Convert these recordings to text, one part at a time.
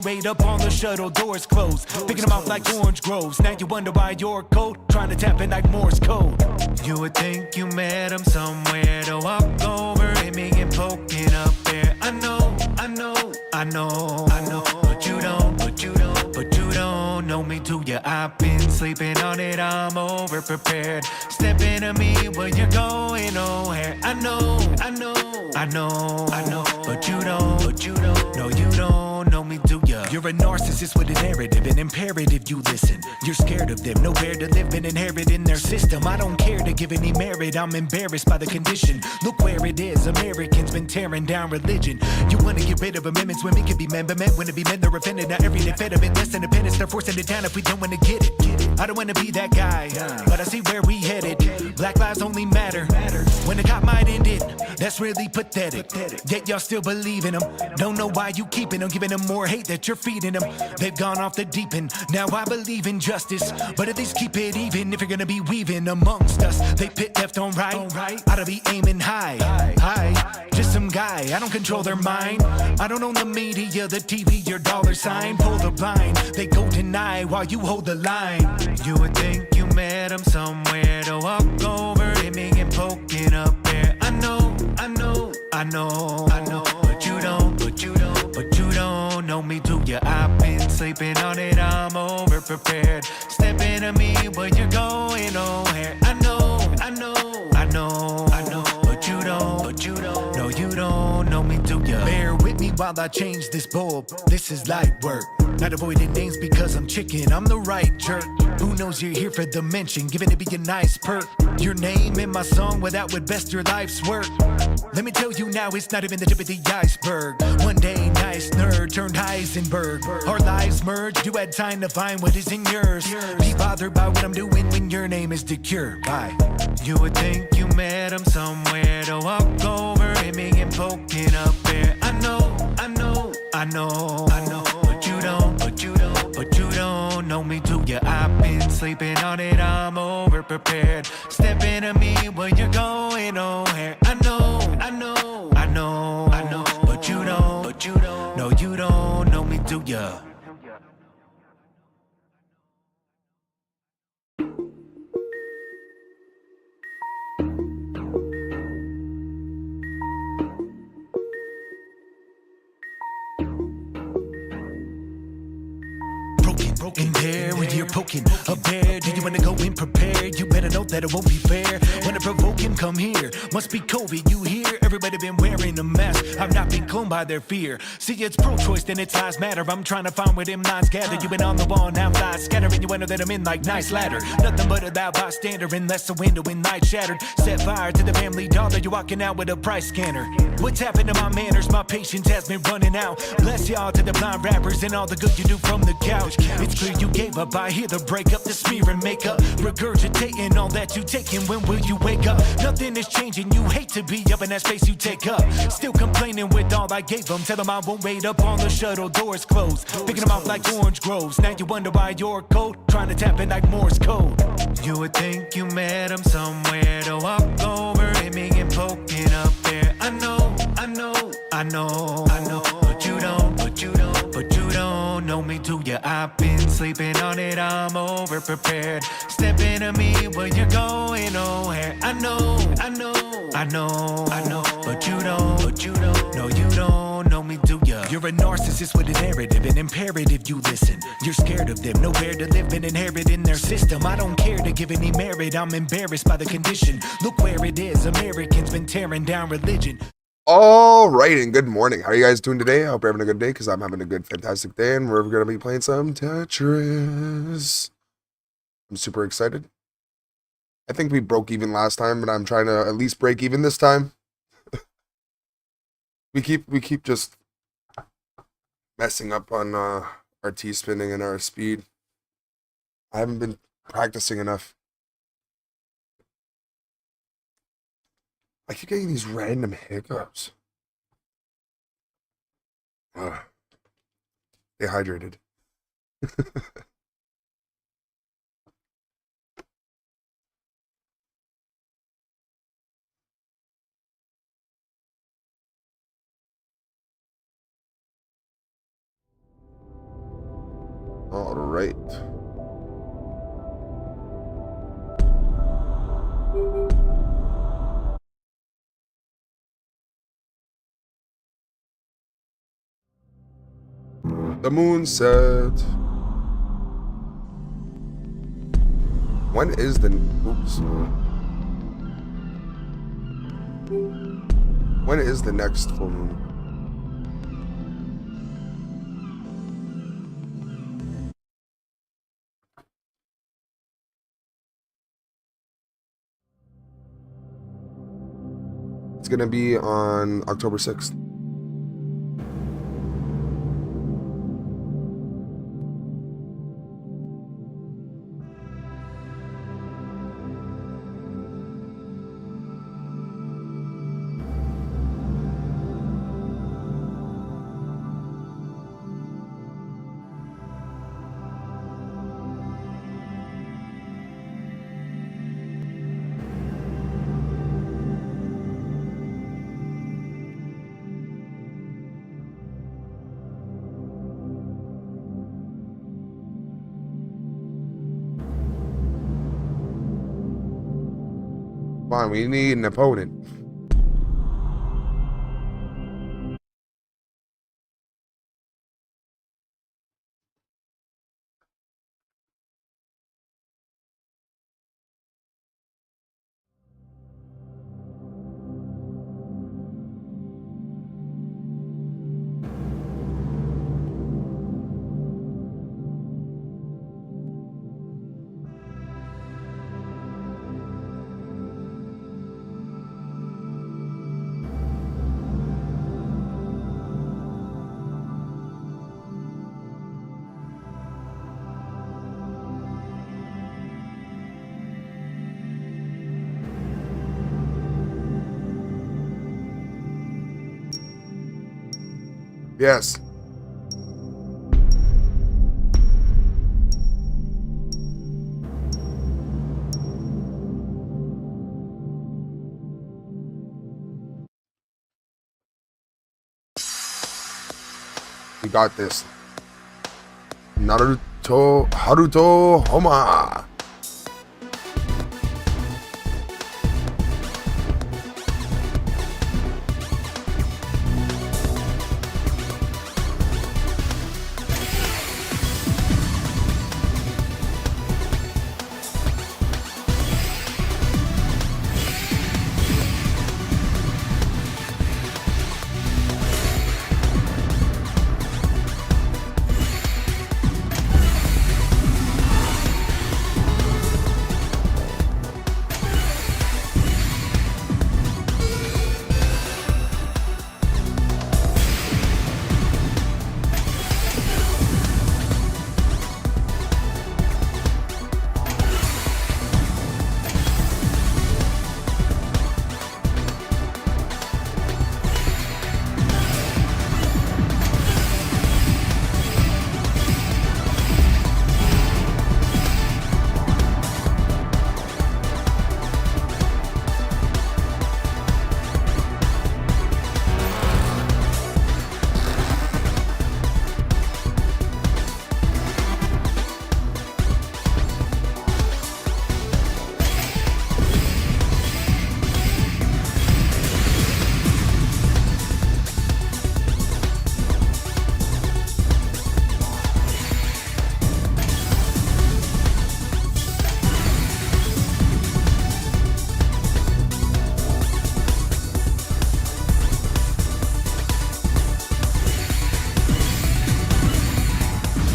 Right up on the shuttle, doors closed. Picking them off like orange groves. Now you wonder why you're cold. Trying to tap in like Morse code. You would think you met him somewhere to walk over him and poking up there. I know. But you don't know me, do ya? I've been sleeping on it, I'm over prepared. Step into me where you're going, oh hair. I know. But you don't, no, you don't know me, do ya? You're a narcissist with a narrative, an imperative you listen. You're scared of them, nowhere to live and inherit in their system. I don't care to give any merit, I'm embarrassed by the condition. Look where it is, Americans been tearing down religion. You wanna get rid of amendments, women can be men, but men wanna be men, they're offended. Now everyday fed of it, less independence, they're forcing it down if we don't wanna get it. I don't wanna be that guy, but I see where we headed. Black lives only matter when the cop might end it. That's really pathetic. Yet y'all still believe in them. Don't know why you keeping them, giving them more hate that you're feeding them. They've gone off the deep end. Now I believe in justice, but at least keep it even. If you're gonna be weaving amongst us, they pit left on right. Oughta be aiming high. Just some guy, I don't control their mind. I don't own the media, the TV, your dollar sign. Pull the blind, they go deny while you hold the line. You would think you met him somewhere to walk over him and poking up there. I know. But you don't know me, do ya? I've been sleeping on it, I'm over prepared. Step into me where you're going, oh hair. I know. But you don't, no, you don't know me, do ya? Bear with me while I change this bulb. This is light work. Not avoiding names because I'm chicken, I'm the right jerk. Who knows you're here for the mention, giving it be a nice perk. Your name in my song without would best your life's work. Let me tell you now, it's not even the tip of the iceberg. One day, nice nerd turned Heisenberg. Our lives merged, you had time to find what is in yours. Be bothered by what I'm doing when your name is the cure. Bye. You would think you met him somewhere to walk over him and poking up there. I know. But you don't know me, do ya? I've been sleeping on it, I'm over prepared. Step into me where you're going, oh hair. I know. But you don't, no, you don't know me, do ya? In there when you're poking up there, do you wanna go in prepared? You better know that it won't be fair. Wanna provoke him, come here. Must be COVID, you hear? Everybody been wearing a mask. I've not been cloned by their fear. See, it's pro-choice, then its lives matter. I'm trying to find where them lines gather. You been on the wall, now flies scattering. You wonder that I'm in like nice ladder. Nothing but a loud bystander unless the window in light shattered. Set fire to the family dollar. You walking out with a price scanner. What's happened to my manners? My patience has been running out. Bless y'all to the blind rappers and all the good you do from the couch. It's clear you gave up. I hear the breakup, the smear and makeup, regurgitating all that you taking. When will you wake up? Nothing is changing. You hate to be up in that space you take up. Still complaining with all I gave them. Tell them I won't wait up on the shuttle, doors closed. Picking them off like orange groves. Now you wonder why you're cold. Trying to tap in like Morse code. You would think you met him somewhere to walk over him and poking up there. I know. But you don't know me, do ya? I've been sleeping on it, I'm over prepared. Step into me where you're going, oh hair. I know. But you don't, no, you don't know me, do ya? You're a narcissist with a narrative, an imperative you listen. You're scared of them, nowhere to live and inherit in their system. I don't care to give any merit, I'm embarrassed by the condition. Look where it is, Americans been tearing down religion. All right, and good morning. How are you guys doing today? I hope you're having a good day, because I'm having a good, fantastic day, and we're going to be playing some Tetris. I'm super excited. I think we broke even last time, but I'm trying to at least break even this time. we keep just messing up on our T-spinning and our speed. I haven't been practicing enough. I keep getting these random hiccups. Stay hydrated. All right. The moon set. When is the When is the next full moon? It's gonna be on October 6th. Fine, we need an opponent. Yes. We got this. Haruto Homa.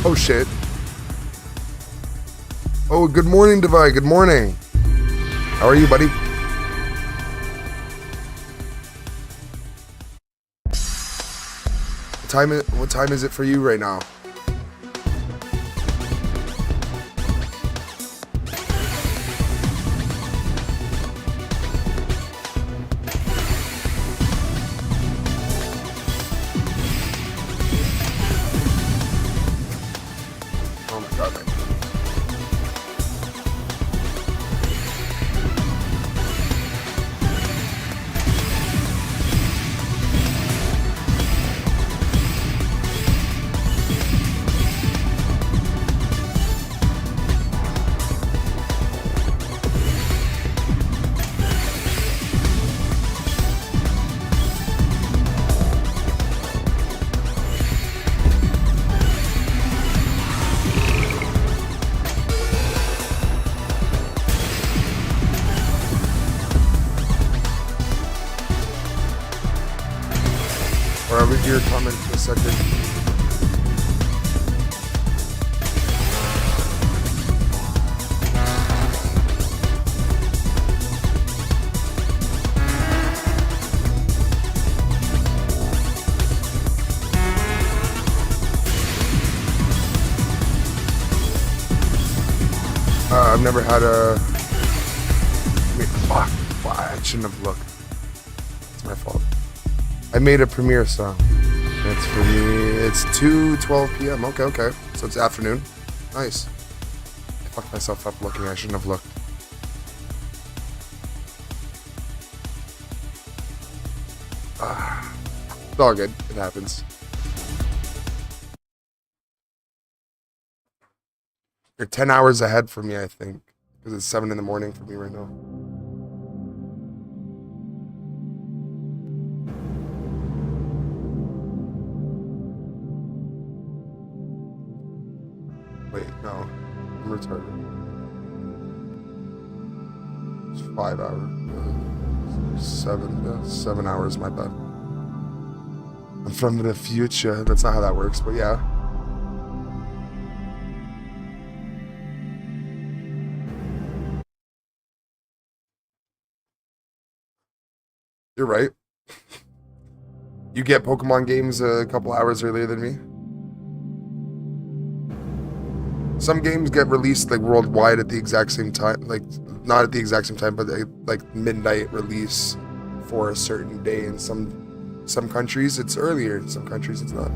Oh shit. Oh, good morning, Devi. Good morning. How are you, buddy? What time is it for you right now? Oh my god, man. I'll read your comment in a second. I've never had a... Fuck, I shouldn't have looked. It's my fault. I made a premiere song. It's for me. It's 2:12 p.m. Okay. So it's afternoon. Nice. I fucked myself up looking. I shouldn't have looked. It's all good. It happens. You're 10 hours ahead for me, I think. Because it's 7 in the morning for me right now. Wait, no. I'm retarded. It's 5 hours. 7 hours, my bad. I'm from the future. That's not how that works, but yeah. You're right. You get Pokemon games a couple hours earlier than me. Some games get released like worldwide at the exact same time, like not at the exact same time, but like midnight release for a certain day. In some countries it's earlier, in some countries it's not.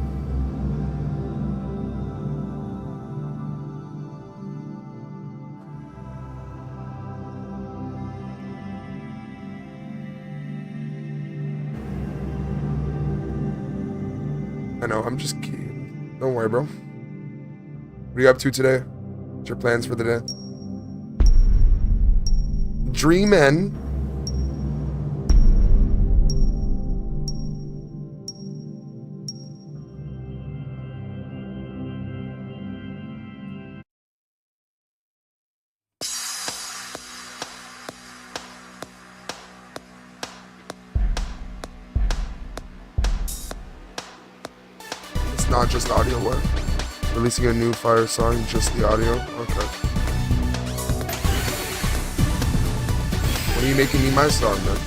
I know, I'm just kidding. Don't worry, bro. What are you up to today? What's your plans for the day? Dreamin'. It's not just audio work. Releasing a new fire song, just the audio? Okay. When are you making me my song, then?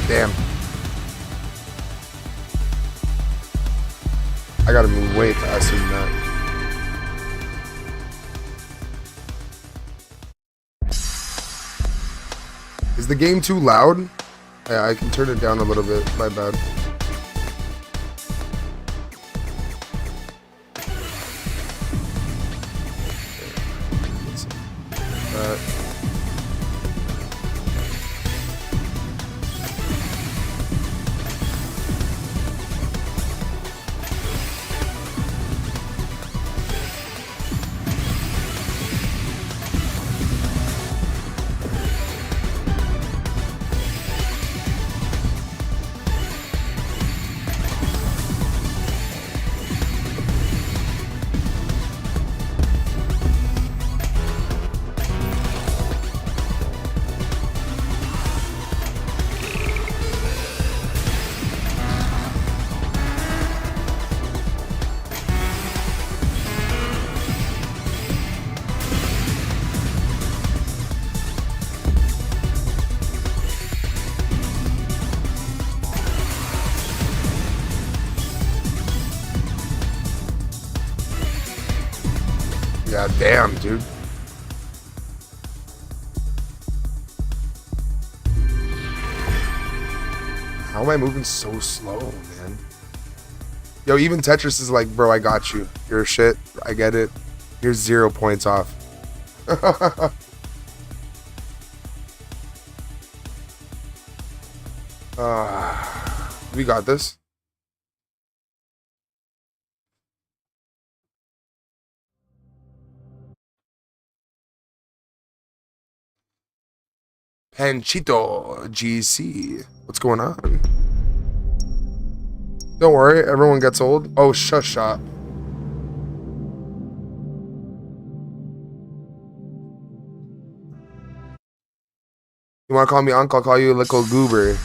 Damn. I gotta move way faster than that. Is the game too loud? Yeah, I can turn it down a little bit. My bad. Yeah, damn, dude. How am I moving so slow, man? Yo, even Tetris is like, bro, I got you. You're shit. I get it. You're 0 points off. We got this. Panchito GC. What's going on? Don't worry, everyone gets old. Oh, shush up. You want to call me uncle? I'll call you a little goober.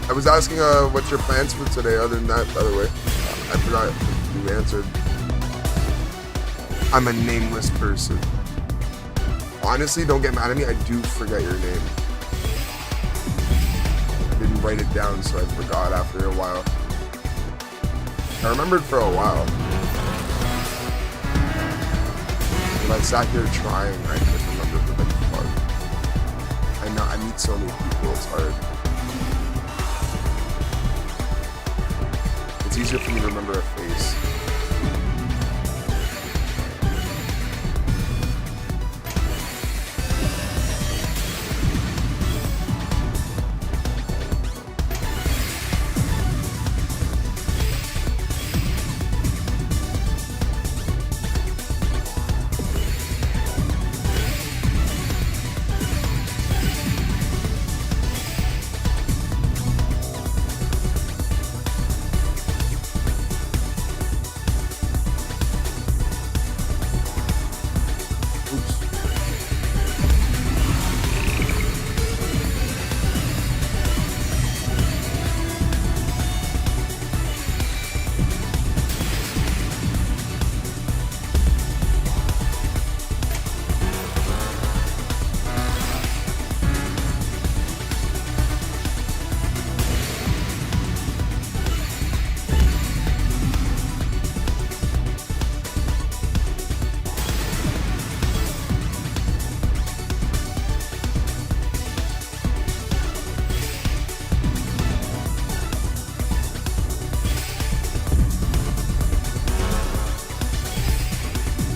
I was asking what's your plans for today other than that, by the way. I forgot if you answered. I'm a nameless person. Honestly, don't get mad at me. I do forget your name. I didn't write it down, so I forgot after a while. I remembered for a while. But I sat here trying. I couldn't remember for the fuck. I know I meet so many people. It's hard. It's easier for me to remember a face.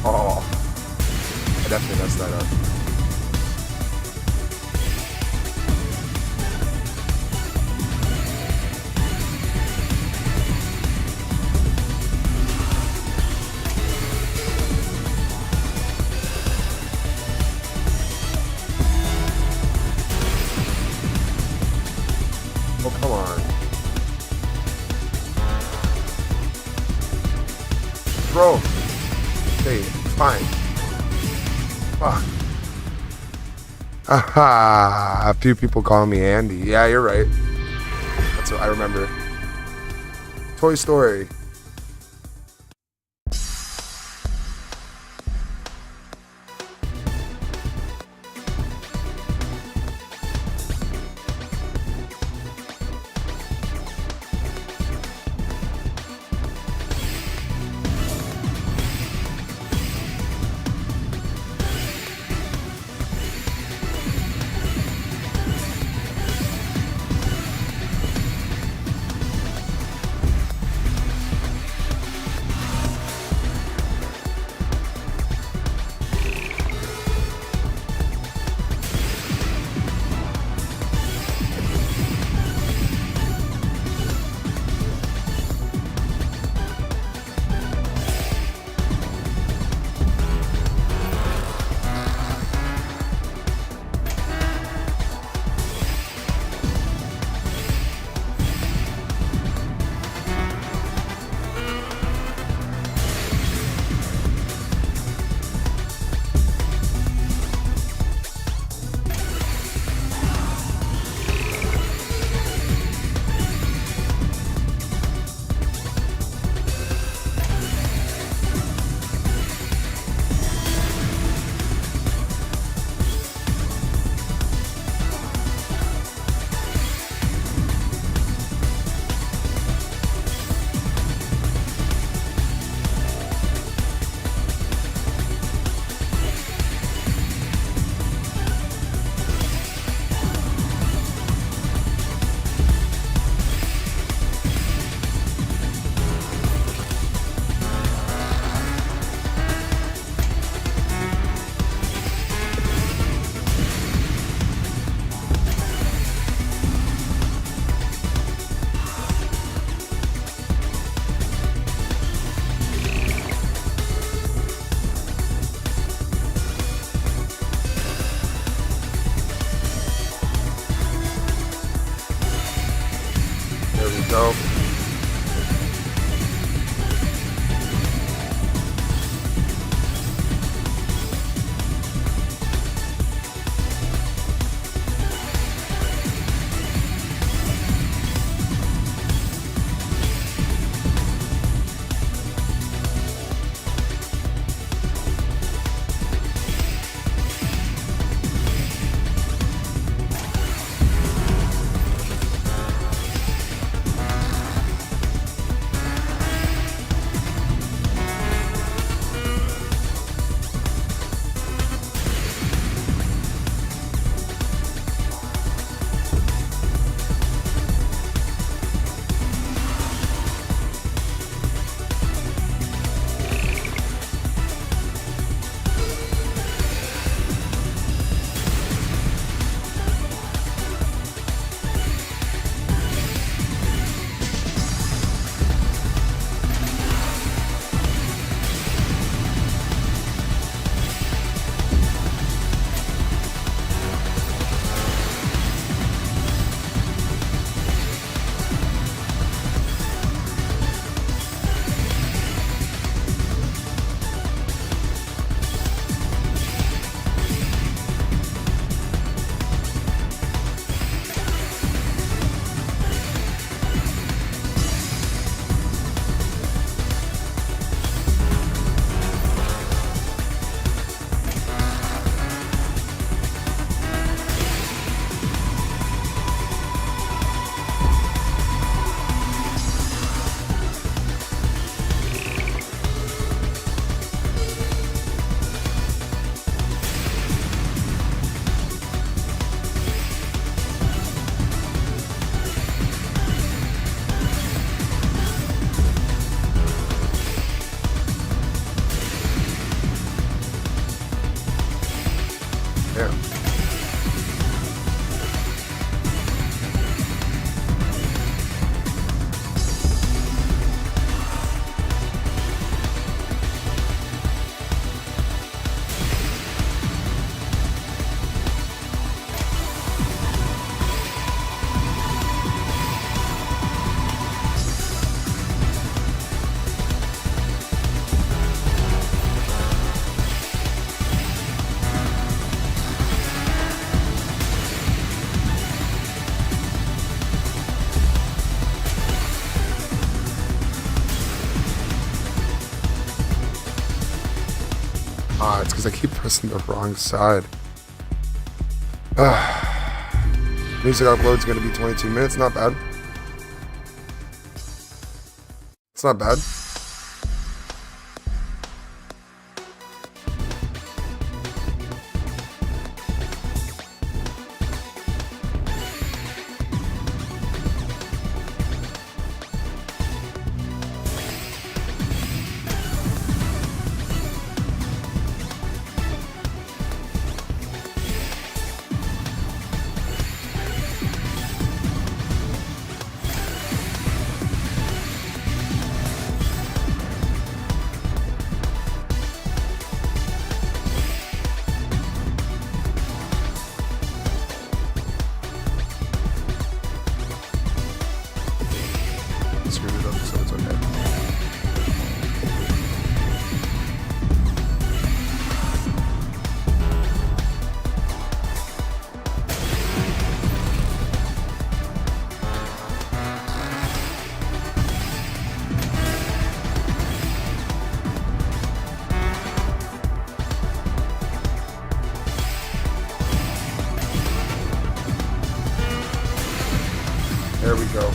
Oh, I definitely messed that up. Oh, come on. Bro. Hey, fine. Fuck. Aha. A few people call me Andy. Yeah, you're right. That's what I remember. Toy Story. because I keep pressing the wrong side. Music upload is going to be 22 minutes. Not bad. It's not bad. Screwed it up, so it's okay. There we go.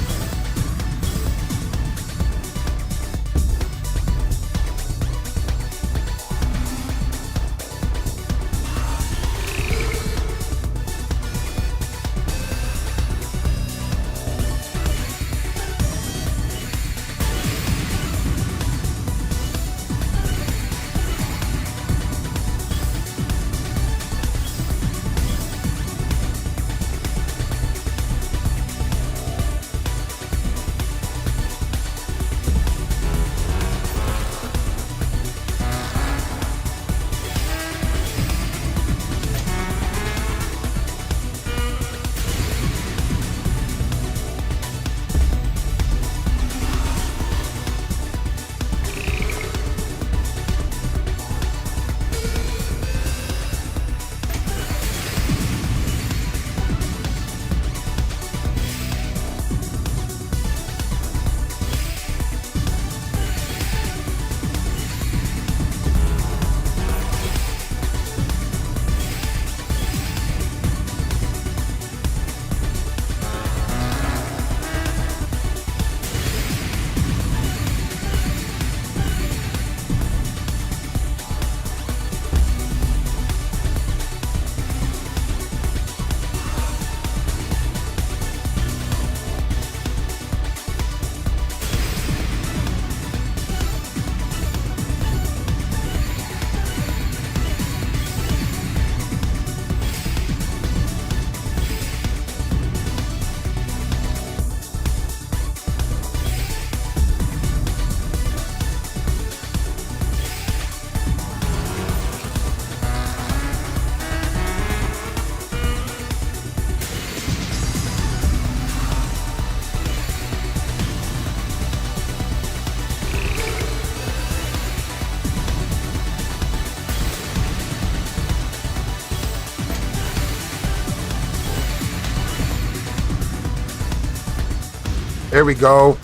There we go.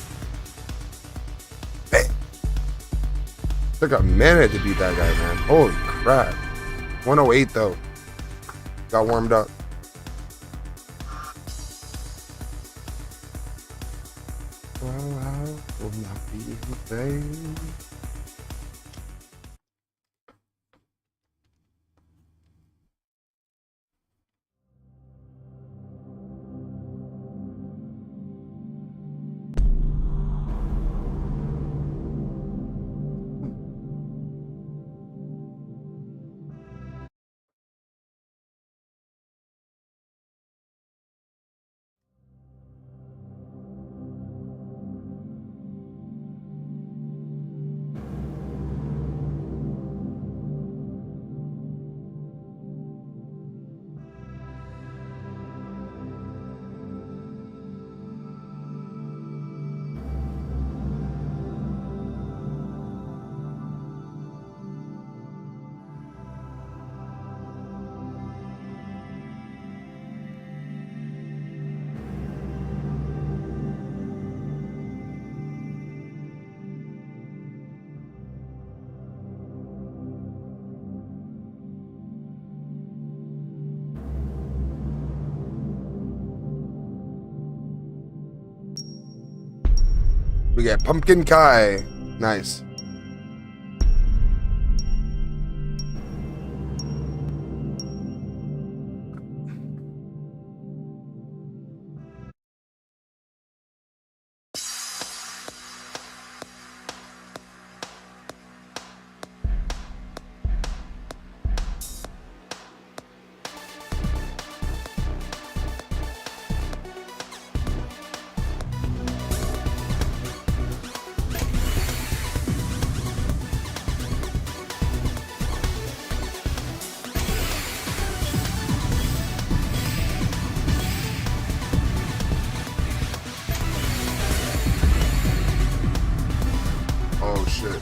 Bam. Took a minute to beat that guy, man. Holy crap. 108 though. Got warmed up. Well, I will not be in vain. We got Pumpkin Kai. Nice. Oh shit.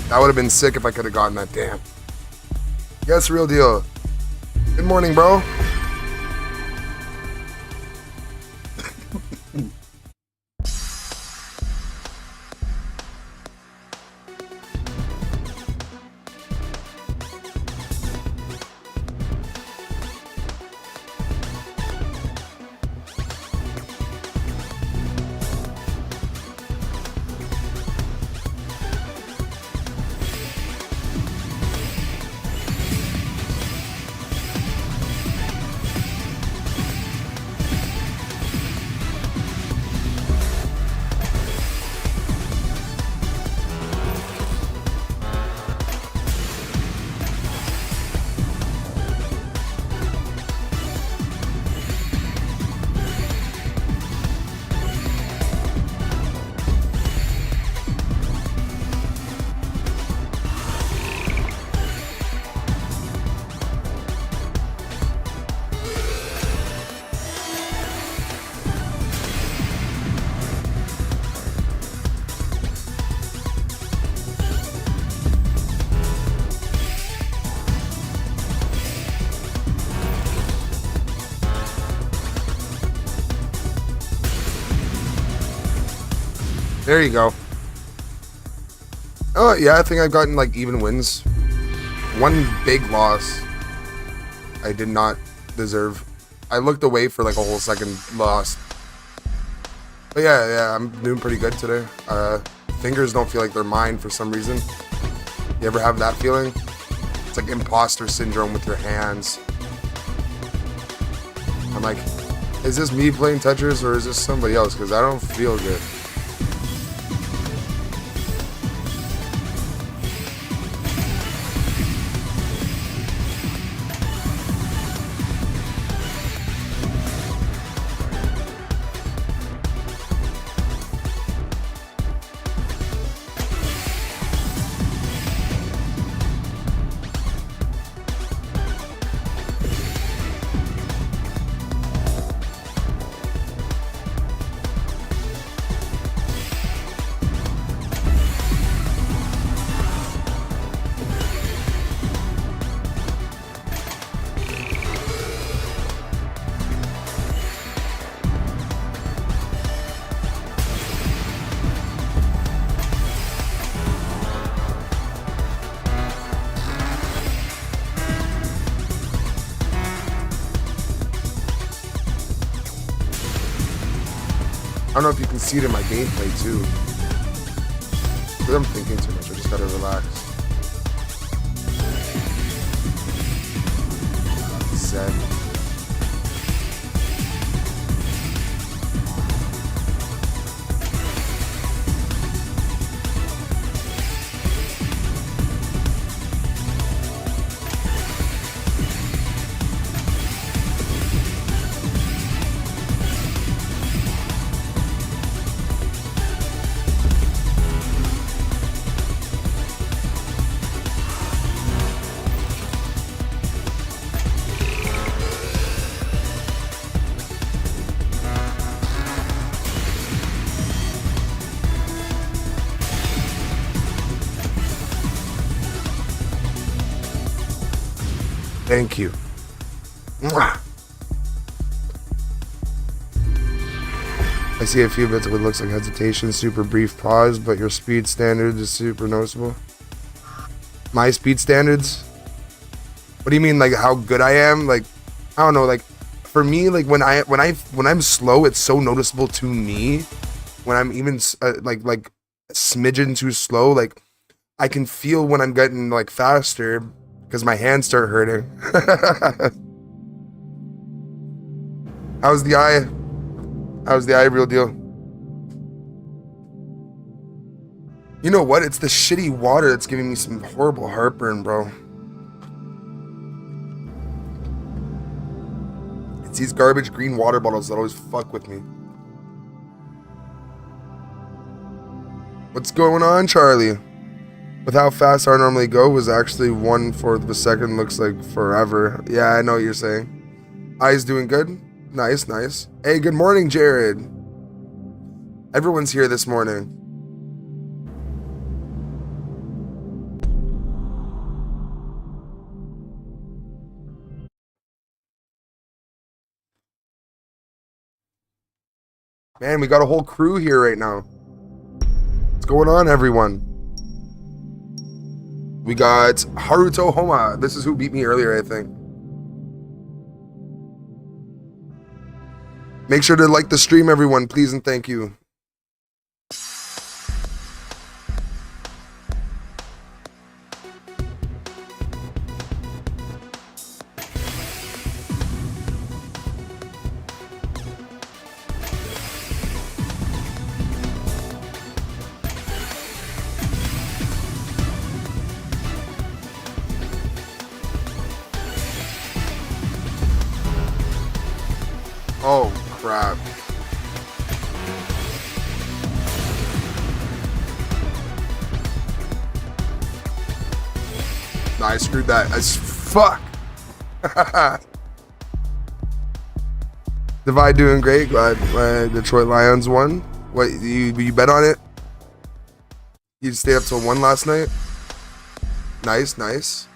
That would have been sick if I could have gotten that. Damn. Yes, real deal. Good morning, bro. There you go. Oh, yeah, I think I've gotten, like, even wins. One big loss I did not deserve. I looked away for, like, a whole second, lost. But yeah, I'm doing pretty good today. Fingers don't feel like they're mine for some reason. You ever have that feeling? It's like imposter syndrome with your hands. I'm like, is this me playing Tetris or is this somebody else? Because I don't feel good. I don't know if you can see it in my gameplay too. But I'm thinking too much. I just gotta relax. Zen. Thank you. Mwah. I see a few bits of what looks like hesitation, super brief pause, but your speed standard is super noticeable. My speed standards? What do you mean, like how good I am? Like, I don't know, like for me, like when I'm slow, it's so noticeable to me. When I'm even like a smidgen too slow, like I can feel when I'm getting like faster because my hands start hurting. How's the eye? How's the eye, real deal? You know what? It's the shitty water that's giving me some horrible heartburn, bro. It's these garbage green water bottles that always fuck with me. What's going on, Charlie? With how fast I normally go was actually 1/4 of a second, looks like forever. Yeah, I know what you're saying. Eyes doing good? Nice, nice. Hey, good morning, Jared. Everyone's here this morning. Man, we got a whole crew here right now. What's going on, everyone? We got Haruto Homa. This is who beat me earlier, I think. Make sure to like the stream, everyone, please and thank you. Oh, crap. Nah, I screwed that. Fuck. Divide doing great. Glad Detroit Lions won. What, you bet on it? You stayed up till 1 last night? Nice, nice.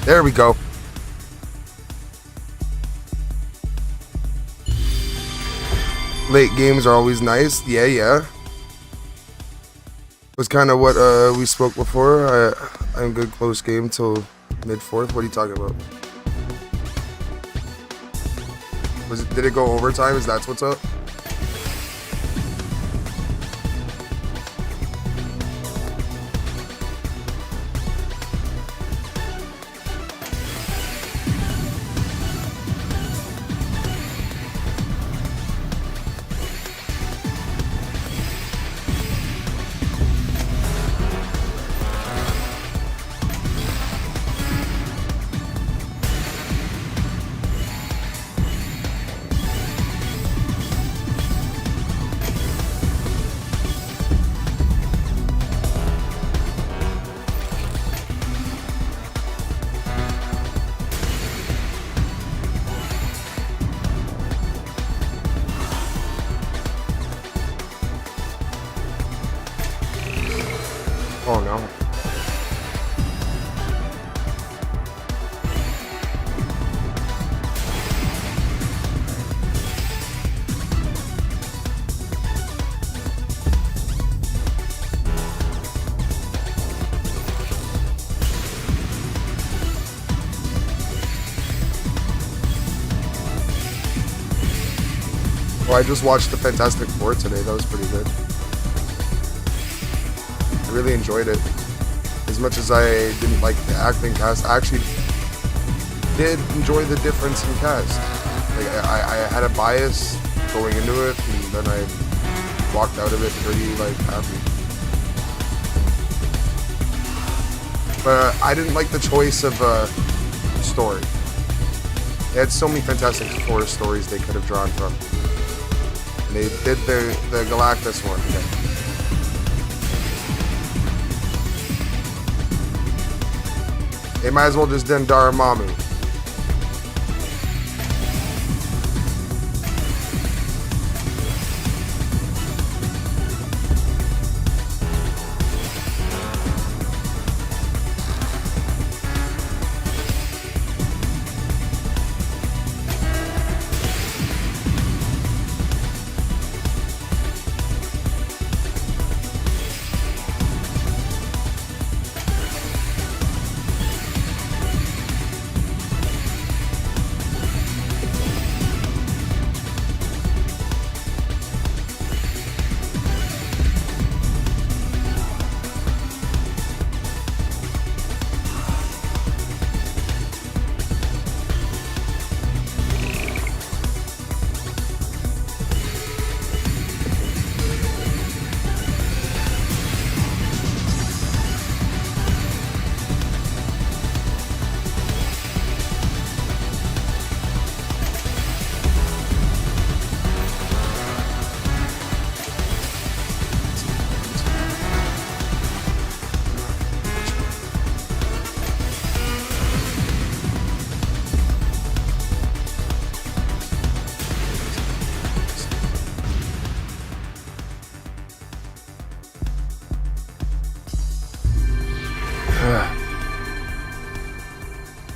There we go. Late games are always nice. Yeah. Was kind of what we spoke before. I'm good close game till mid-4th. What are you talking about? Did it go overtime? Is that what's up? Oh no. Well, I just watched the Fantastic Four today. That was pretty good. I really enjoyed it. As much as I didn't like the acting cast, I actually did enjoy the difference in cast. Like I had a bias going into it, and then I walked out of it pretty happy. But I didn't like the choice of story. They had so many Fantastic Four stories they could have drawn from. And they did the Galactus one. Yeah. They might as well just done Dormammu.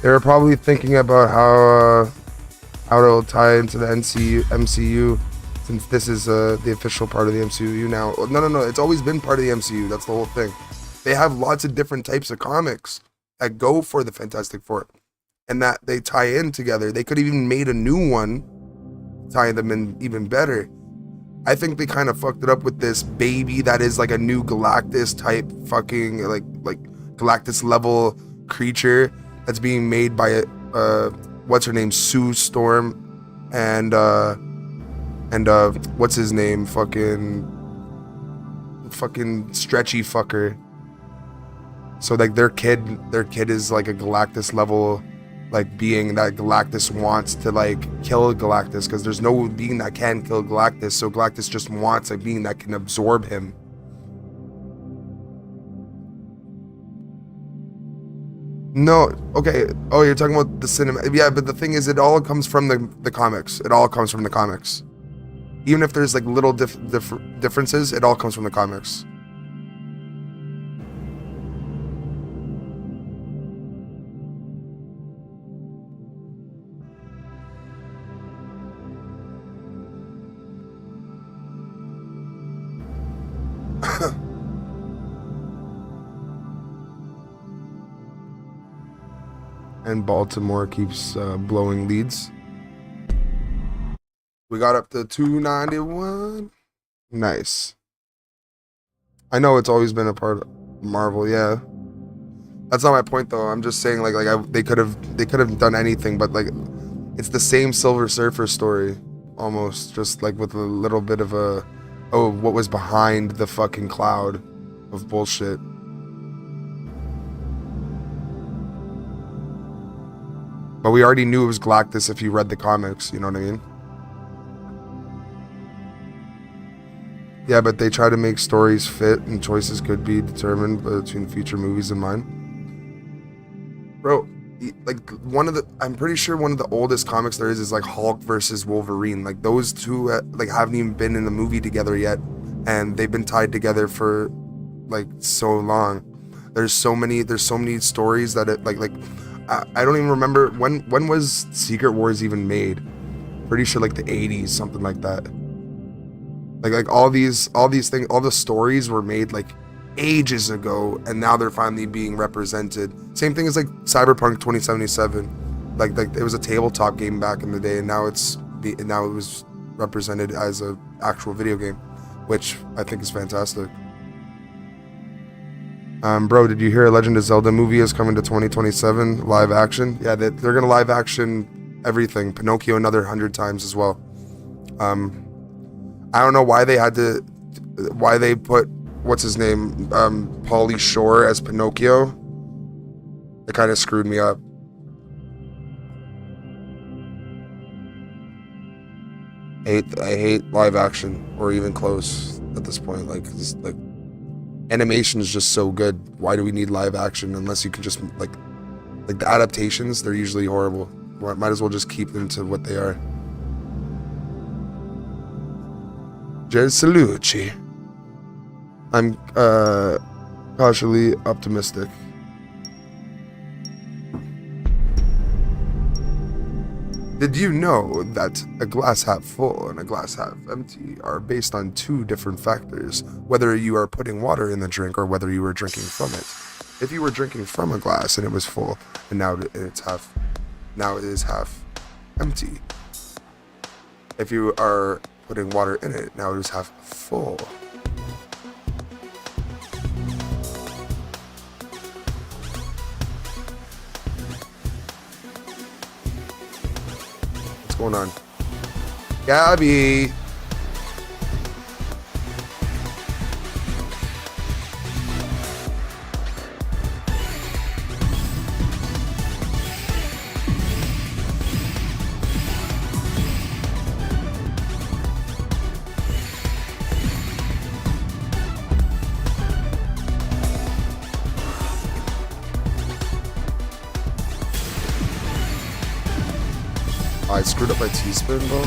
They were probably thinking about how it'll tie into the MCU, since this is the official part of the MCU now. No, it's always been part of the MCU. That's the whole thing. They have lots of different types of comics that go for the Fantastic Four, and that they tie in together. They could have even made a new one, tie them in even better. I think they kind of fucked it up with this baby that is like a new Galactus type fucking like Galactus level creature that's being made by what's her name, Sue Storm, and what's his name, fucking stretchy fucker. So like their kid is like a Galactus level like being that Galactus wants to like kill Galactus, because there's no being that can kill Galactus, so Galactus just wants a being that can absorb him. No, okay. Oh, you're talking about the cinema. Yeah, but the thing is, it all comes from the comics. It all comes from the comics. Even if there's like little differences, it all comes from the comics. And Baltimore keeps blowing leads. We got up to 291. Nice. I know it's always been a part of Marvel, yeah. That's not my point though. I'm just saying they could have done anything, but like it's the same Silver Surfer story almost, just like with a little bit of what was behind the fucking cloud of bullshit. But we already knew it was Galactus if you read the comics, you know what I mean? Yeah, but they try to make stories fit and choices could be determined between future movies and mine. Bro, like I'm pretty sure one of the oldest comics there is like Hulk versus Wolverine. Like those two like haven't even been in the movie together yet, and they've been tied together for like so long. There's so many stories that I don't even remember when was Secret Wars even made. Pretty sure like the 80s, something like that. Like all these things, all the stories were made like ages ago, and now they're finally being represented. Same thing as like Cyberpunk 2077. Like it was a tabletop game back in the day, and now it was represented as a actual video game, which I think is fantastic. Bro, did you hear a Legend of Zelda movie is coming to 2027 live action? Yeah, they're gonna live action everything. Pinocchio another 100 times as well. I don't know why they put what's his name, Pauly Shore as Pinocchio. It kind of screwed me up. I hate live action or even close at this point. Like animation is just so good. Why do we need live action unless you can just like the adaptations? They're usually horrible. Might as well just keep them to what they are. Salucci. I'm cautiously optimistic. Did you know that a glass half full and a glass half empty are based on two different factors, whether you are putting water in the drink or whether you are drinking from it? If you were drinking from a glass and it was full, and now it is half empty. If you are putting water in it, now it is half full. What's going on? Gabby! I screwed up my teaspoon, bro.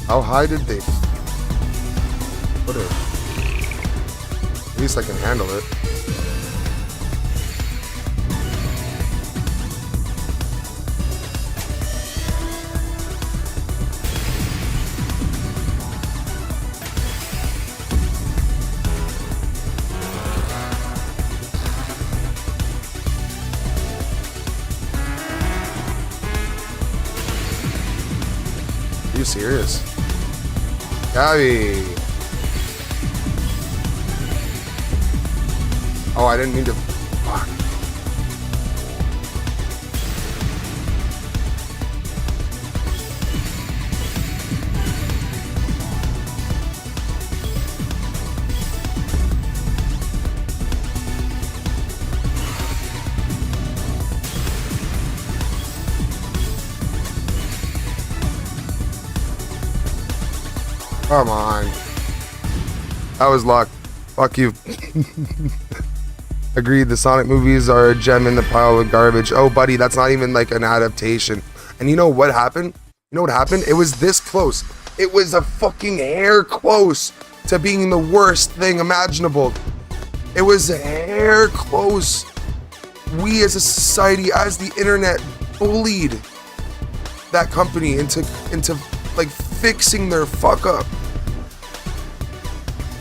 How high did they put it? At least I can handle it. Are you serious? Gabby! Oh, I didn't mean to. Fuck. Come on. That was luck. Fuck you. Agreed, the Sonic movies are a gem in the pile of garbage. Oh, buddy, that's not even like an adaptation. And you know what happened? You know what happened? It was this close. It was a fucking hair close to being the worst thing imaginable. It was a hair close. We as a society, as the internet, bullied that company into like fixing their fuck up.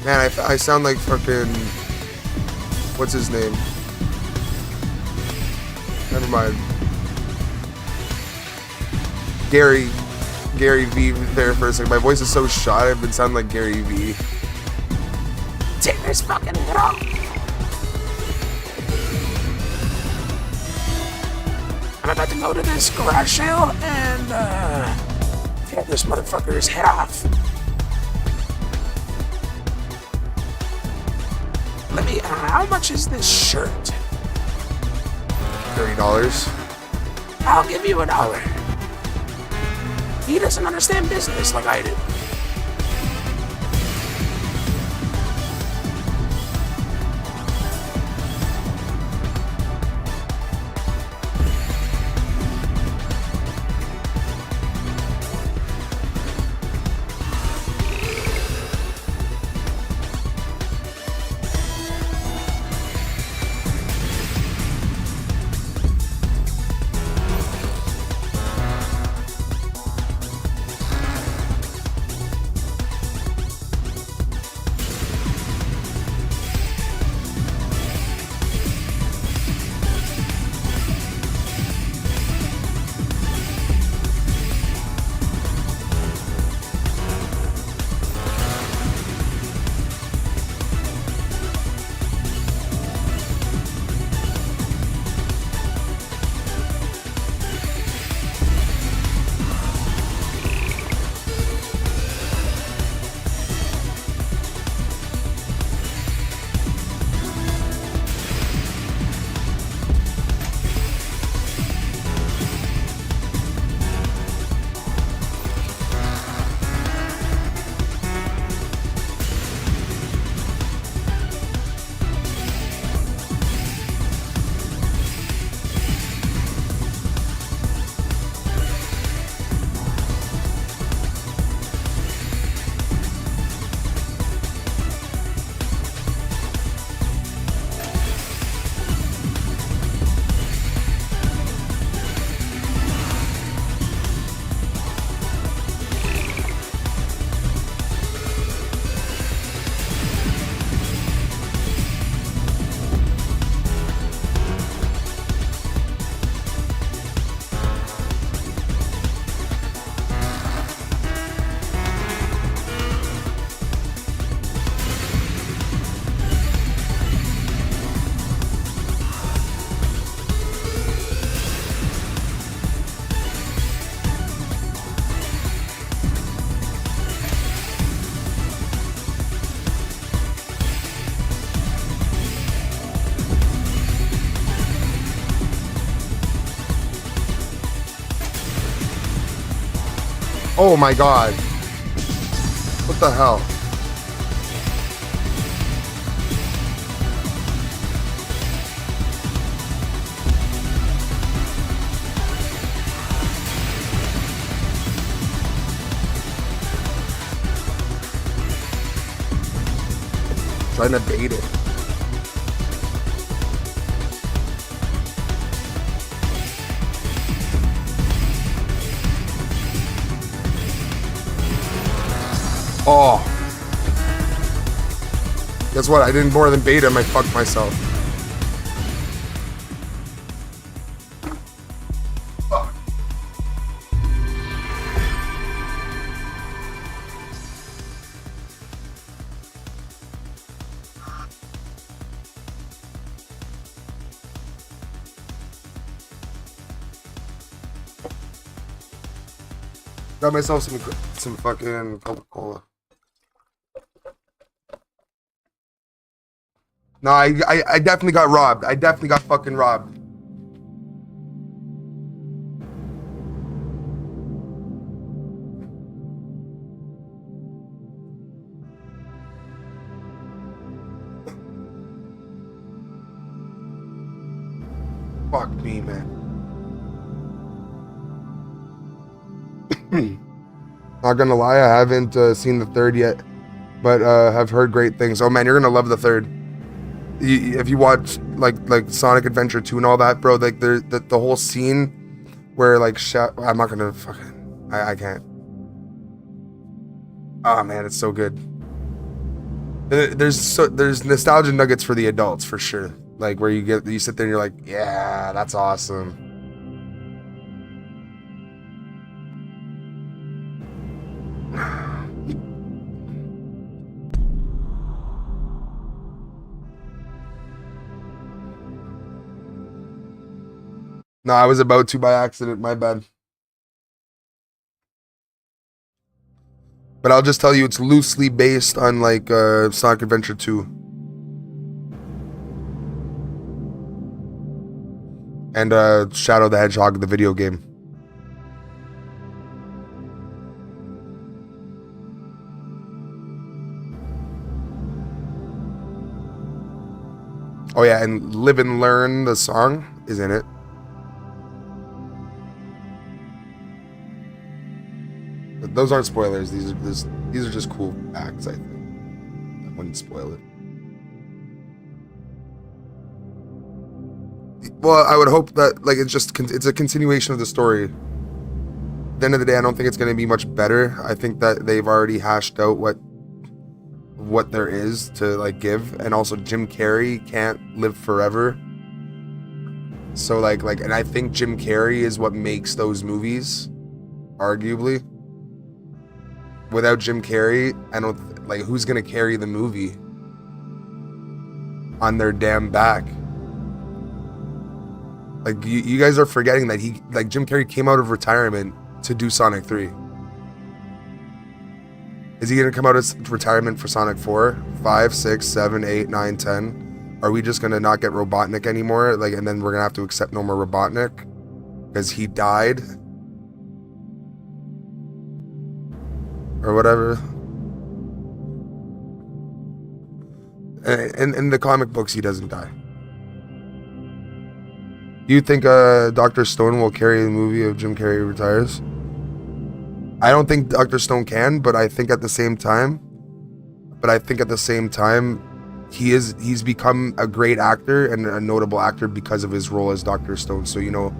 Man, I sound like fucking, what's his name? Never mind. Gary V there for a second. My voice is so shot, I've been sounding like Gary V. Take this fucking head off. I'm about to go to this garage sale and tear this motherfucker's head off. Let me, how much is this shirt? $30. I'll give you $1. He doesn't understand business like I do. Oh my god. What the hell? Trying to bait it. Oh. Guess what? I didn't more than bait him. I fucked myself. Fuck. Got myself some fucking Coca-Cola. No, I definitely got robbed. I definitely got fucking robbed. Fuck me, man. Not gonna lie, I haven't seen the third yet, but have heard great things. Oh man, you're gonna love the third. If you watch like Sonic Adventure 2 and all that, bro, like the whole scene where like I'm not gonna fucking I can't. Oh man, it's so good. There's nostalgia nuggets for the adults for sure. Like where you sit there and you're like, yeah, that's awesome. No, I was about to by accident, my bad. But I'll just tell you it's loosely based on like Sonic Adventure 2. And Shadow the Hedgehog, the video game. Oh yeah, and Live and Learn, the song, is in it. But those aren't spoilers. These are just cool facts, I think. I wouldn't spoil it. Well, I would hope that like it's a continuation of the story. At the end of the day, I don't think it's going to be much better. I think that they've already hashed out what there is to like give, and also Jim Carrey can't live forever. So like and I think Jim Carrey is what makes those movies, arguably. Without Jim Carrey, I don't like who's gonna carry the movie on their damn back. Like you guys are forgetting that Jim Carrey came out of retirement to do Sonic 3. Is he gonna come out of retirement for Sonic 4, 5, 6, 7, 8, 9, 10? Are we just gonna not get Robotnik anymore? Like, and then we're gonna have to accept no more Robotnik because he died or whatever. And in the comic books, he doesn't die. Do you think Dr. Stone will carry the movie if Jim Carrey retires? I don't think Dr. Stone can, but I think at the same time, he's become a great actor and a notable actor because of his role as Dr. Stone. So, you know,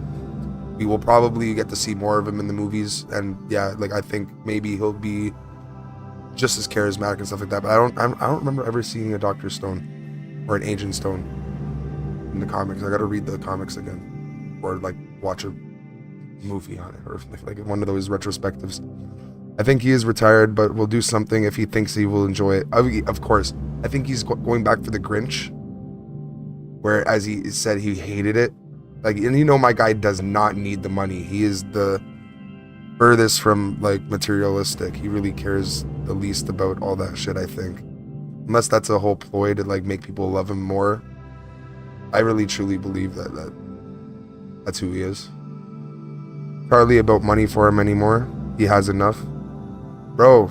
we will probably get to see more of him in the movies. And yeah, like I think maybe he'll be just as charismatic and stuff like that. But I don't remember ever seeing a Dr. Stone or an Agent Stone in the comics. I gotta read the comics again, or like watch a movie on it, or like one of those retrospectives. I think he is retired, but will do something if he thinks he will enjoy it. Of course, I think he's going back for the Grinch, where as he said he hated it. Like, and you know, my guy does not need the money. He is the furthest from like materialistic. He really cares the least about all that shit, I think, unless that's a whole ploy to like make people love him more. I really truly believe that's who he is. Hardly about money for him anymore. He has enough. Bro,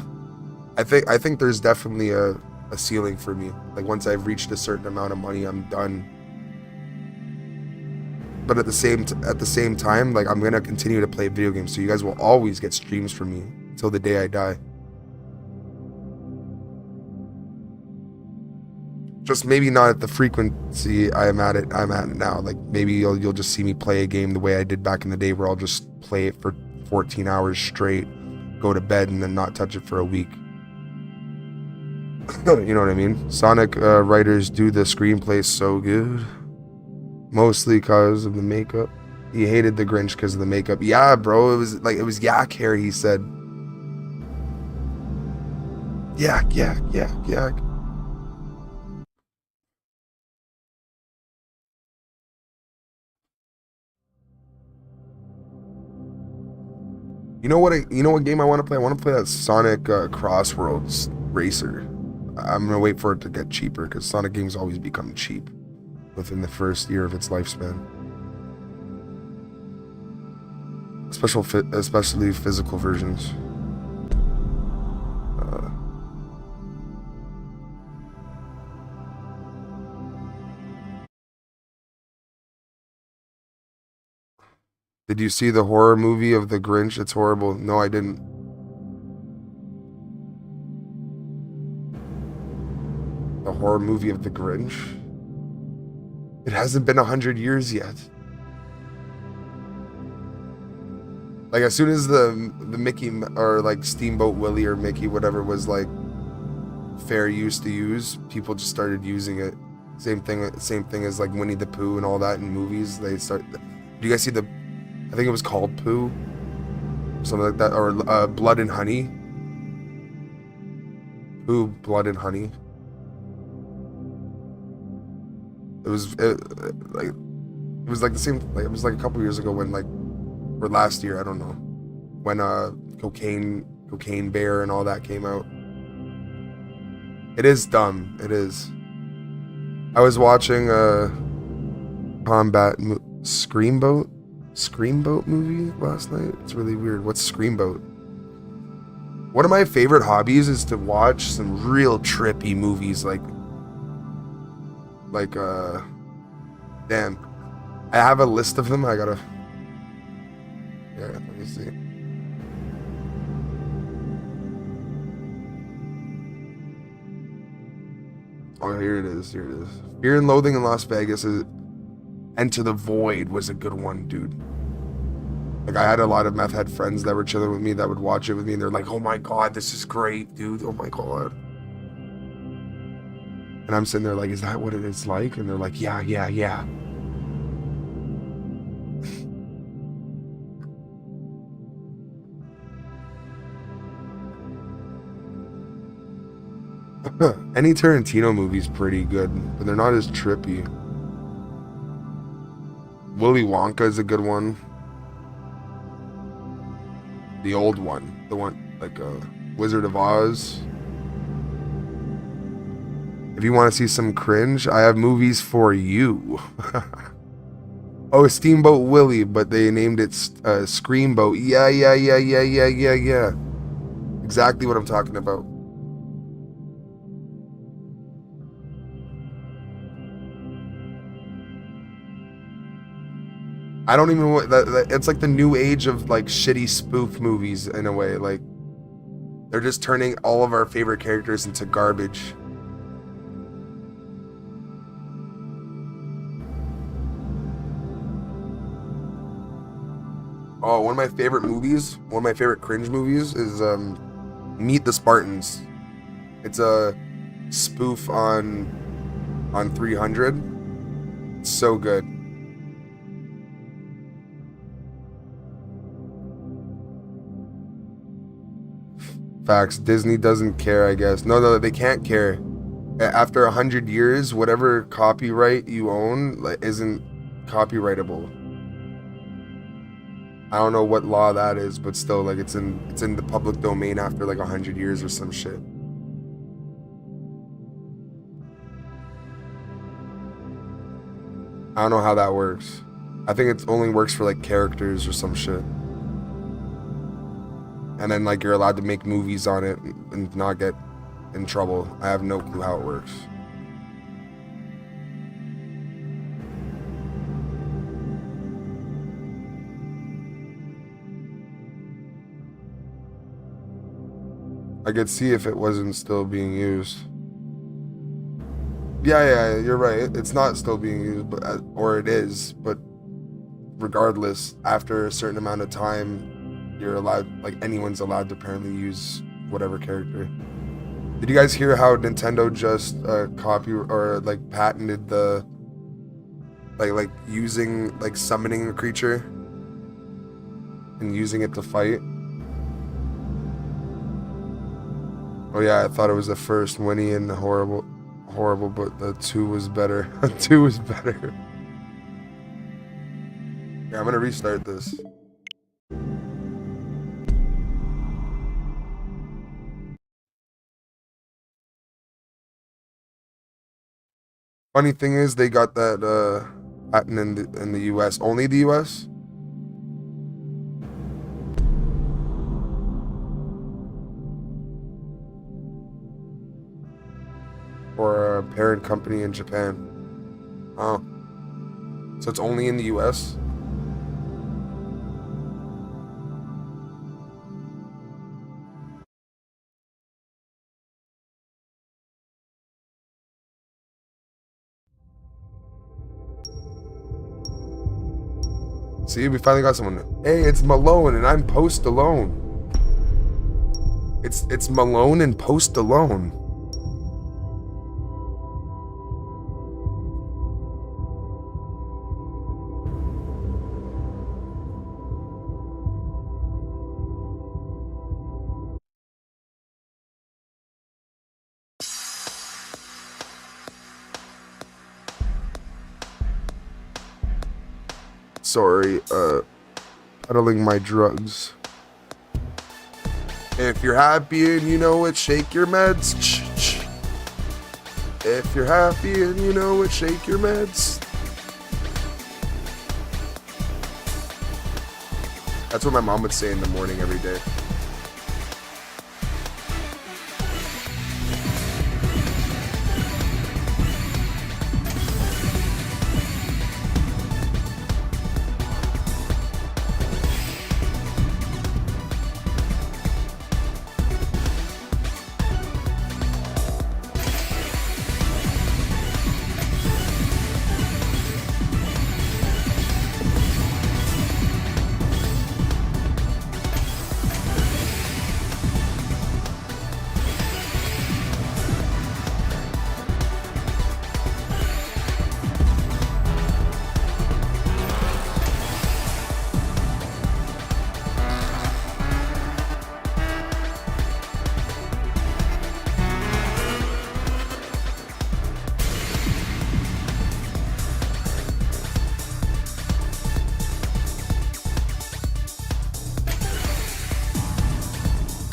I think there's definitely a ceiling for me. Like once I've reached a certain amount of money, I'm done. But at the same time, like I'm gonna continue to play video games, so you guys will always get streams from me until the day I die. Just maybe not at the frequency I'm at now. Like maybe you'll just see me play a game the way I did back in the day, where I'll just play it for 14 hours straight, go to bed, and then not touch it for a week. You know what I mean? Sonic writers do the screenplay so good, mostly because of the makeup. He hated the Grinch because of the makeup. Yeah, bro, it was yak hair. He said, yak. You know what game I want to play? I want to play that Sonic Crossroads Racer. I'm gonna wait for it to get cheaper because Sonic games always become cheap within the first year of its lifespan. Especially physical versions. Did you see the horror movie of The Grinch? It's horrible. No, I didn't. The horror movie of The Grinch? It hasn't been 100 years yet. Like, as soon as the Mickey, or like Steamboat Willie or Mickey, whatever, was like fair use to use, people just started using it. Same thing as like Winnie the Pooh and all that in movies. Do you guys see I think it was called Pooh? Something like that. Or Blood and Honey. Pooh, Blood and Honey. It was like the same, like, it was like a couple years ago when, like, or last year, I don't know, when Cocaine Bear and all that came out. It is dumb. It is. I was watching Screamboat movie last night. It's really weird. What's Screamboat? One of my favorite hobbies is to watch some real trippy movies, like damn. I have a list of them. Yeah, let me see. Oh, here it is. Fear and Loathing in Las Vegas is Enter the Void was a good one, dude. Like, I had a lot of meth head friends that were chilling with me that would watch it with me, and they're like, oh my god, this is great, dude. Oh my god. And I'm sitting there like, is that what it is like? And they're like, yeah. Any Tarantino movie's pretty good, but they're not as trippy. Willy Wonka is a good one. The old one. The one, like, Wizard of Oz. If you want to see some cringe, I have movies for you. Oh, Steamboat Willie, but they named it Screamboat. Yeah. Exactly what I'm talking about. I don't even want that. It's like the new age of like shitty spoof movies in a way. Like, they're just turning all of our favorite characters into garbage. Oh, one of my favorite cringe movies is Meet the Spartans. It's a spoof on 300. It's so good. Facts. Disney doesn't care, I guess. No, they can't care. After 100 years, whatever copyright you own, like, isn't copyrightable. I don't know what law that is, but still, like, it's in the public domain after like 100 years or some shit. I don't know how that works. I think it only works for like characters or some shit. And then, like, you're allowed to make movies on it and not get in trouble. I have no clue how it works. I could see if it wasn't still being used. Yeah, you're right. It's not still being used, but or it is, but regardless, after a certain amount of time, you're allowed, like, anyone's allowed to apparently use whatever character. Did you guys hear how Nintendo just like patented the like using, like, summoning a creature and using it to fight? Oh yeah, I thought it was the first Winnie and the horrible, but the 2 was better. 2 was better. Yeah, I'm gonna restart this. Funny thing is, they got that patent in the U.S. Only the U.S. Or a parent company in Japan. Oh, so it's only in the U.S. See, we finally got someone. Hey, it's Malone and I'm Post Alone. It's Malone and Post Alone. Sorry, peddling my drugs. If you're happy and you know it, shake your meds. If you're happy and you know it, shake your meds. That's what my mom would say in the morning every day.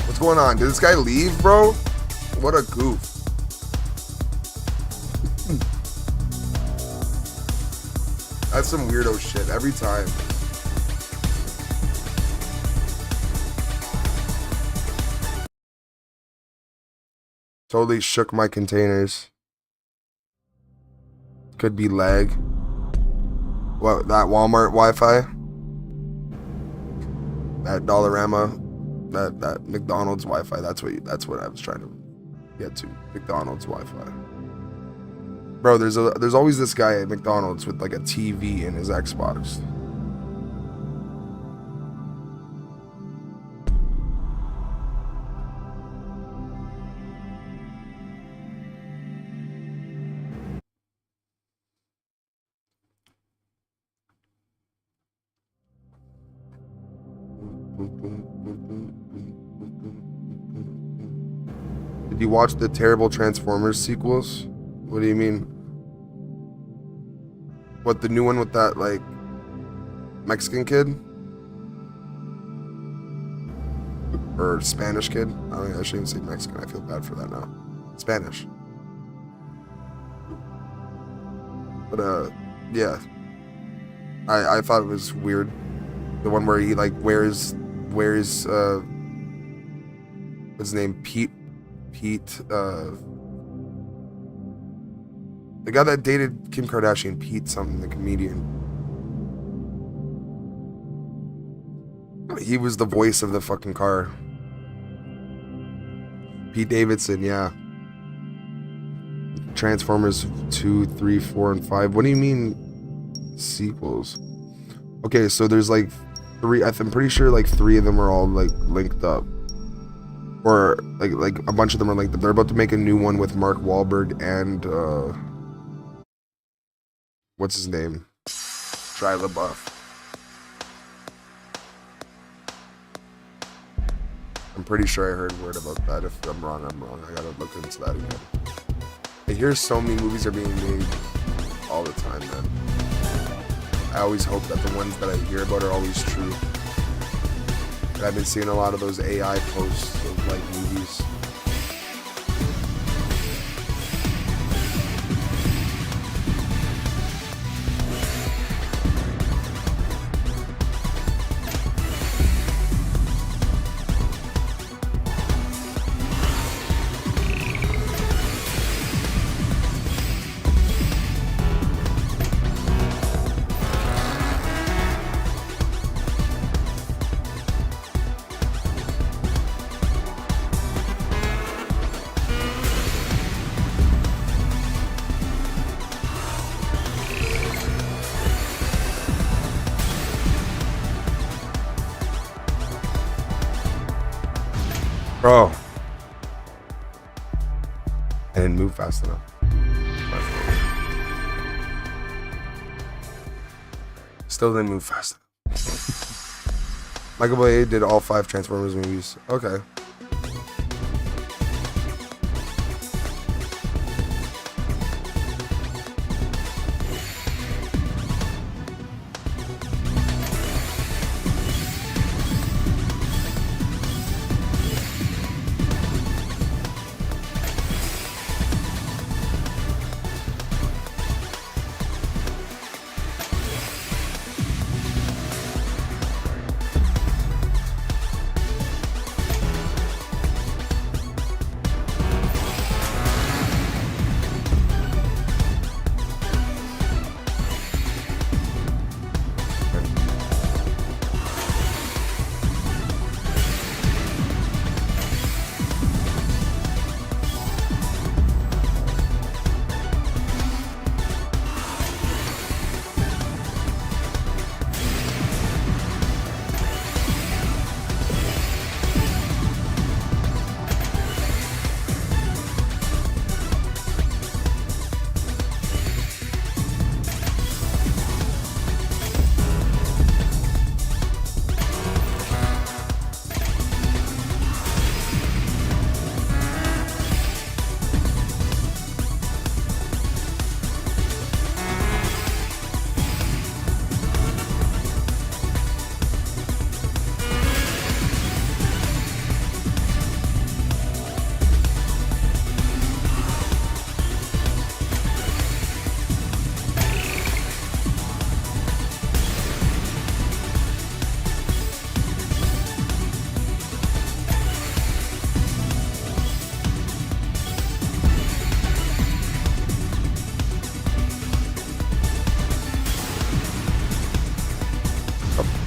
What's going on? Did this guy leave, bro? What a goof. That's some weirdo shit every time. Totally shook my containers. Could be lag. What, that Walmart Wi-Fi? That Dollarama? That McDonald's Wi-Fi? That's what I was trying to get to. McDonald's Wi-Fi. Bro, there's always this guy at McDonald's with like a TV in his Xbox. Did you watch the terrible Transformers sequels? What do you mean? What, the new one with that, like, Mexican kid? Or Spanish kid? I shouldn't say Mexican. I feel bad for that now. Spanish. But, yeah. I thought it was weird. The one where he, like, wears, what's his name? Pete, the guy that dated Kim Kardashian, Pete something, the comedian. He was the voice of the fucking car. Pete Davidson, yeah. Transformers 2, 3, 4, and 5. What do you mean sequels? Okay, so there's like 3, I'm pretty sure like 3 of them are all like linked up. Or like a bunch of them are linked up. They're about to make a new one with Mark Wahlberg and what's his name? Shia LaBeouf. I'm pretty sure I heard word about that. If I'm wrong, I'm wrong. I gotta look into that again. I hear so many movies are being made all the time, man. I always hope that the ones that I hear about are always true. And I've been seeing a lot of those AI posts of like movies. Bro. I didn't move fast enough. Still didn't move fast enough. Michael Bay did all 5 Transformers movies. Okay.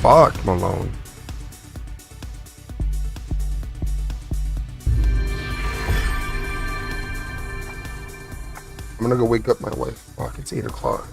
Fuck, Malone. I'm gonna go wake up my wife. Fuck, it's 8 o'clock.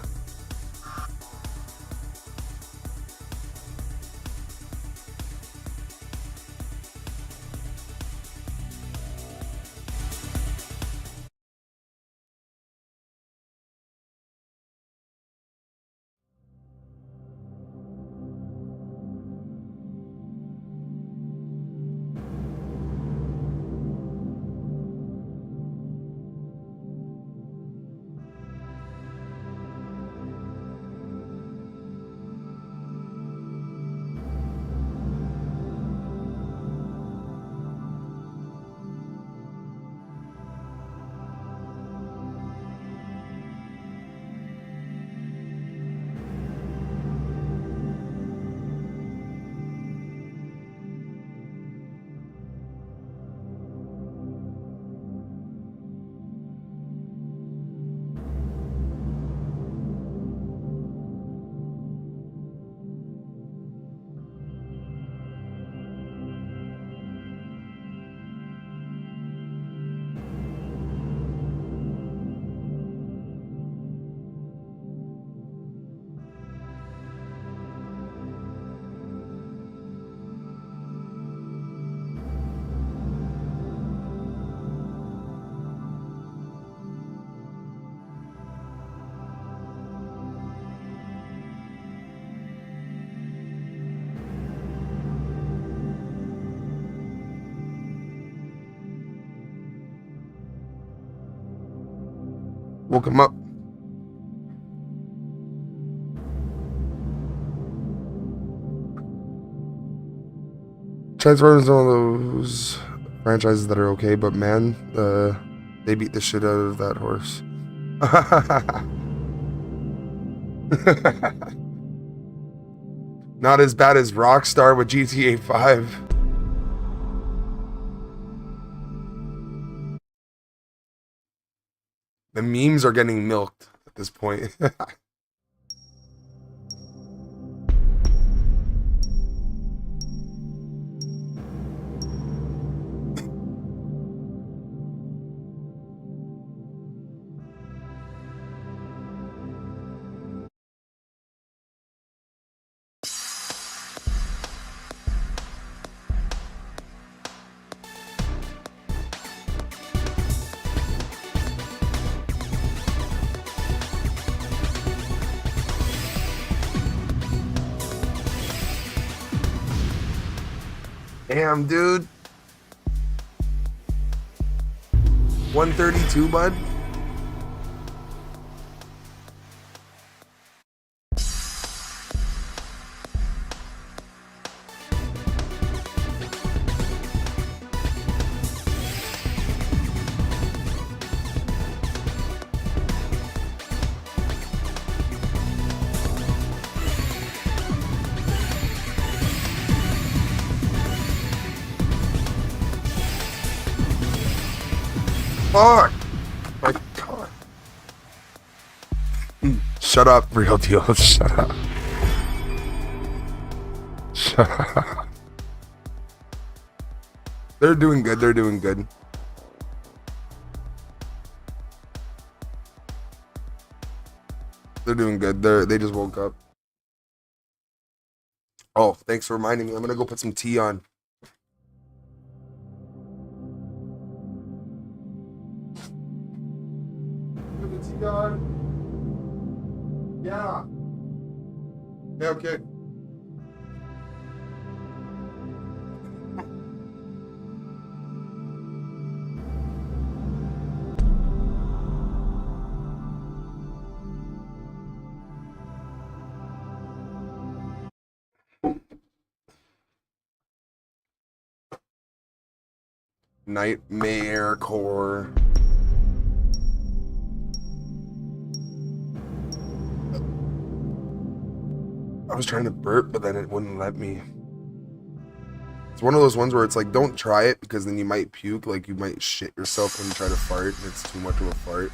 Woke him up. Transformers is one of those franchises that are okay, but man, they beat the shit out of that horse. Not as bad as Rockstar with GTA 5. The memes are getting milked at this point. Damn, dude. 132, bud. Fuck! My God. Shut up, real deal. Shut up. Shut up. They're doing good. They're doing good. They're doing good. They just woke up. Oh, thanks for reminding me. I'm gonna go put some tea on. Put the tea on. Yeah. Yeah, okay. Nightmare core. I was trying to burp, but then it wouldn't let me. It's one of those ones where it's like, don't try it because then you might puke. Like, you might shit yourself when you try to fart and it's too much of a fart.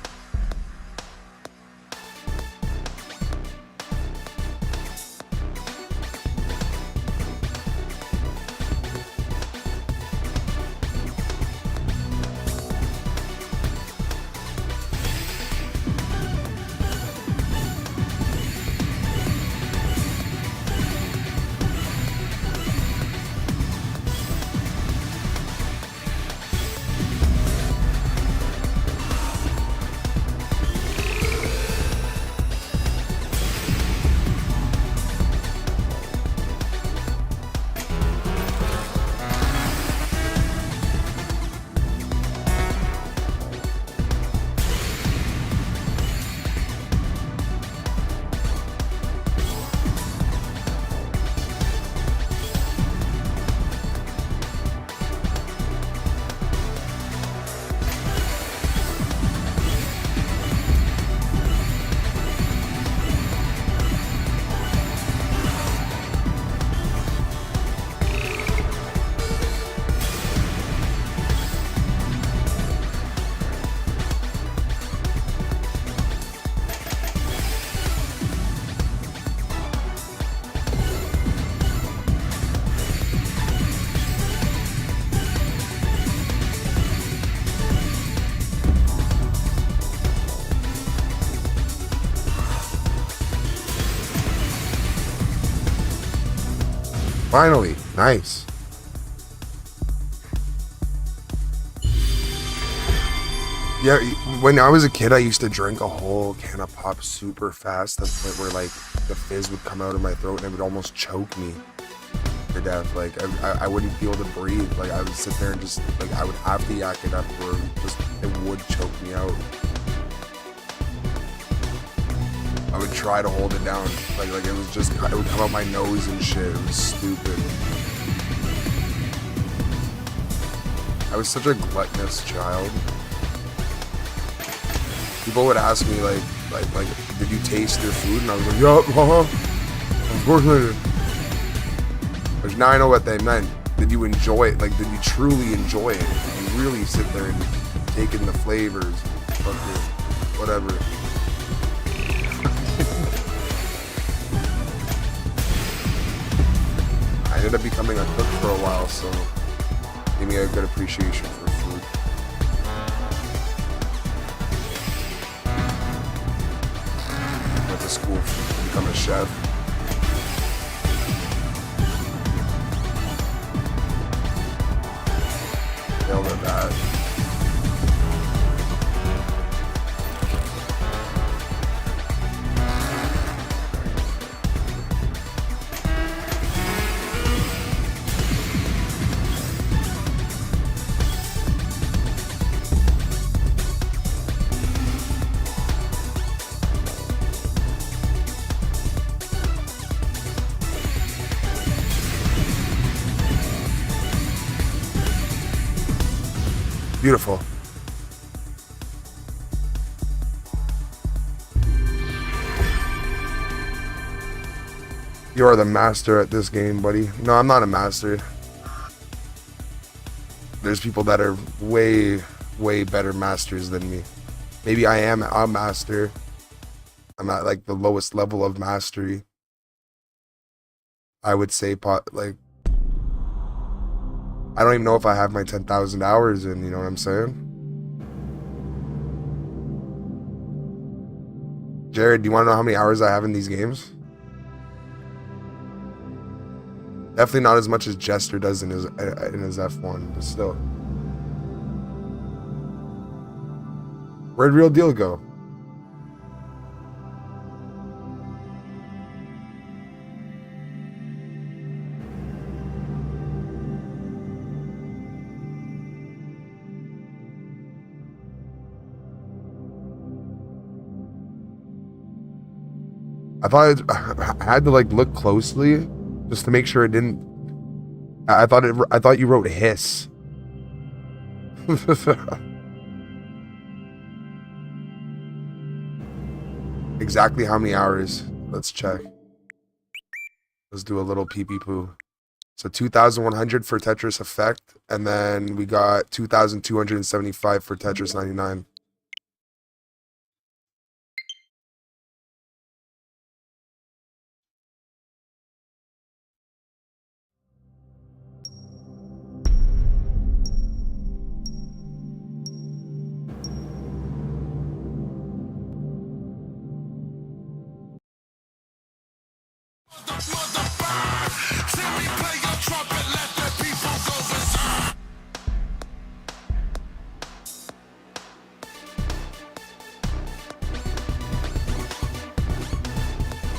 Finally, nice. Yeah, when I was a kid, I used to drink a whole can of pop super fast to the point where like the fizz would come out of my throat and it would almost choke me to death. Like I wouldn't be able to breathe. Like I would sit there and just like I would have to yak it up, or just it would choke me out. I would try to hold it down, like it was just, it would come out my nose and shit. It was stupid. I was such a gluttonous child. People would ask me like, did you taste your food? And I was like, yup, of course I did. But now I know what they meant. Did you enjoy it? Like, did you truly enjoy it? Did you really sit there and take in the flavors? Whatever. I ended up becoming a cook for a while, so gave me a good appreciation for food. Went to school to become a chef. Failed at that. Beautiful. You are the master at this game, buddy. No, I'm not a master. There's people that are way, way better masters than me. Maybe I am a master. I'm at like the lowest level of mastery. I would say, like, I don't even know if I have my 10,000 hours in, you know what I'm saying? Jared, do you want to know how many hours I have in these games? Definitely not as much as Jester does in his F1, but still. Where'd Real Deal go? I thought I had to like look closely just to make sure it didn't. I thought you wrote hiss. Exactly how many hours? Let's check. Let's do a little pee-pee poo. So 2,100 for Tetris Effect, and then we got 2,275 for Tetris 99.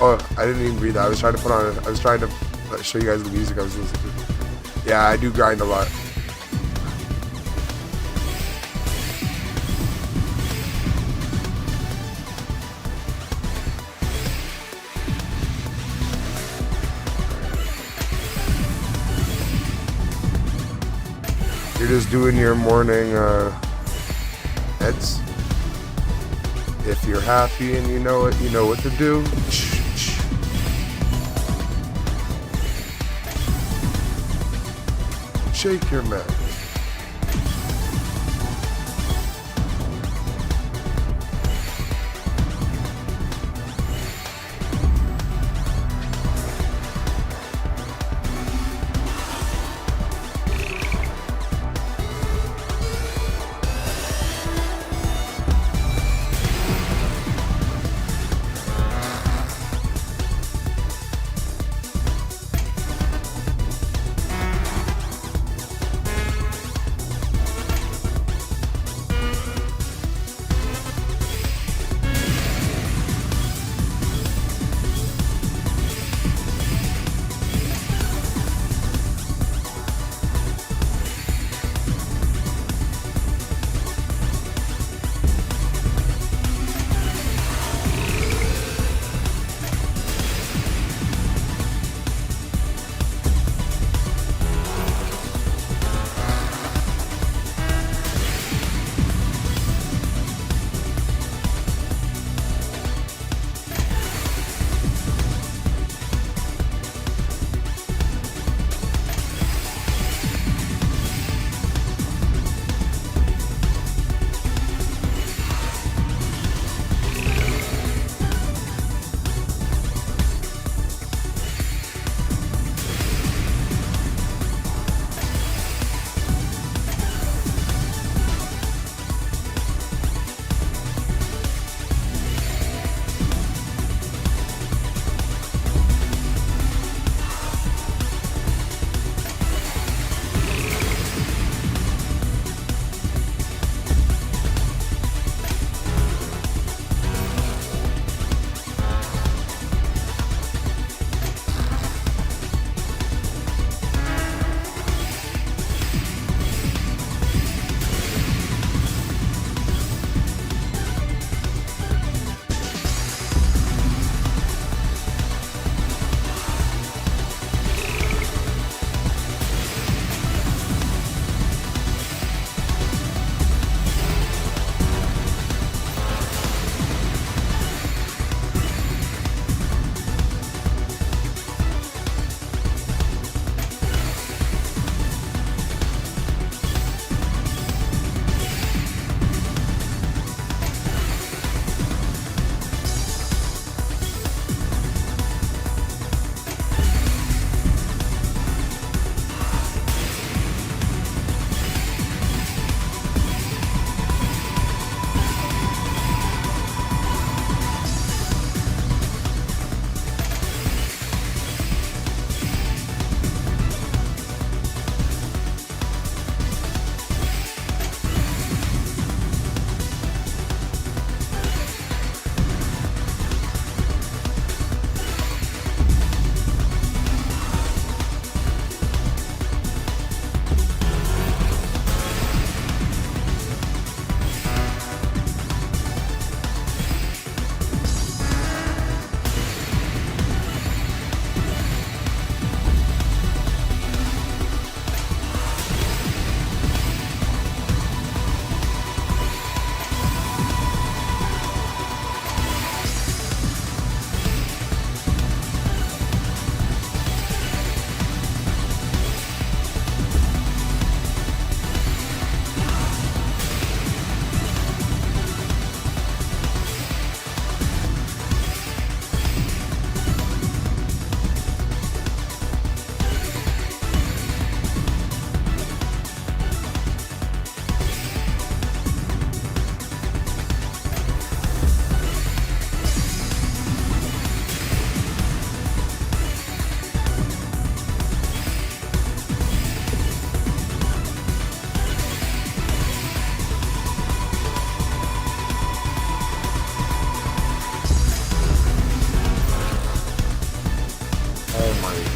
Oh, I didn't even read that. I was trying to show you guys the music I was listening to. Yeah, I do grind a lot. You're just doing your morning heads. If you're happy and you know it, you know what to do. Shake your man.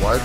What?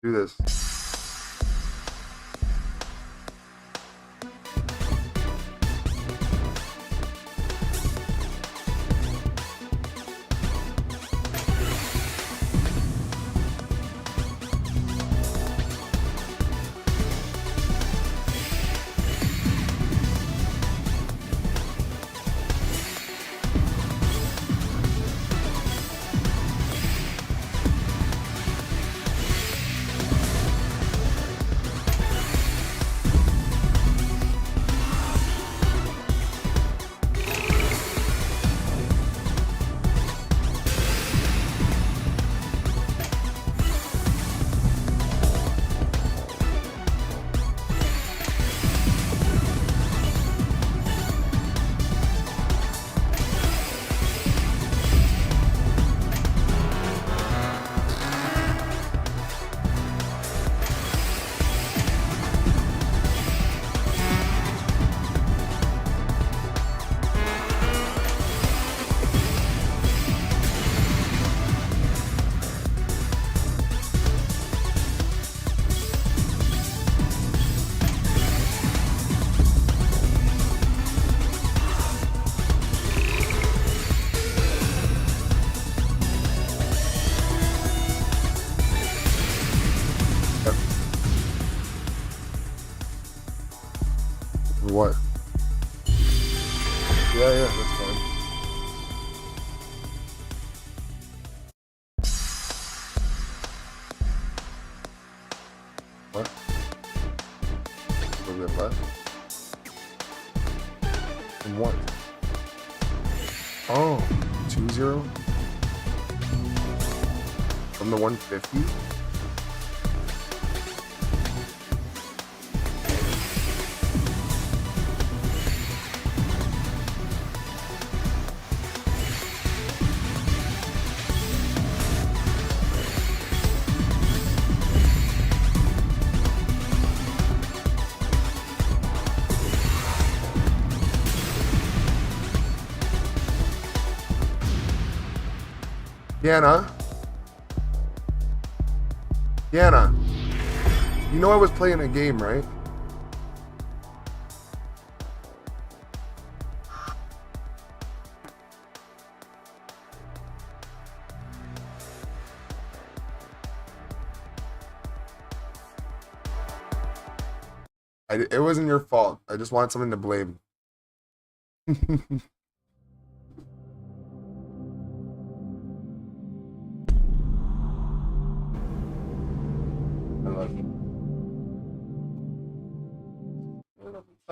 Do this. What? Yeah, that's fine. What? A little bit left. And what? Oh, 2-0? From the 150? Yana, you know I was playing a game, right? It wasn't your fault. I just wanted something to blame.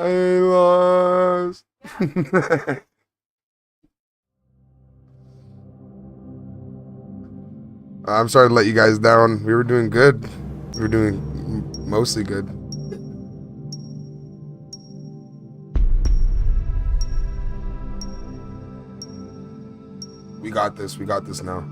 I lost. I'm sorry to let you guys down. We were doing good. We were doing mostly good. We got this. We got this now.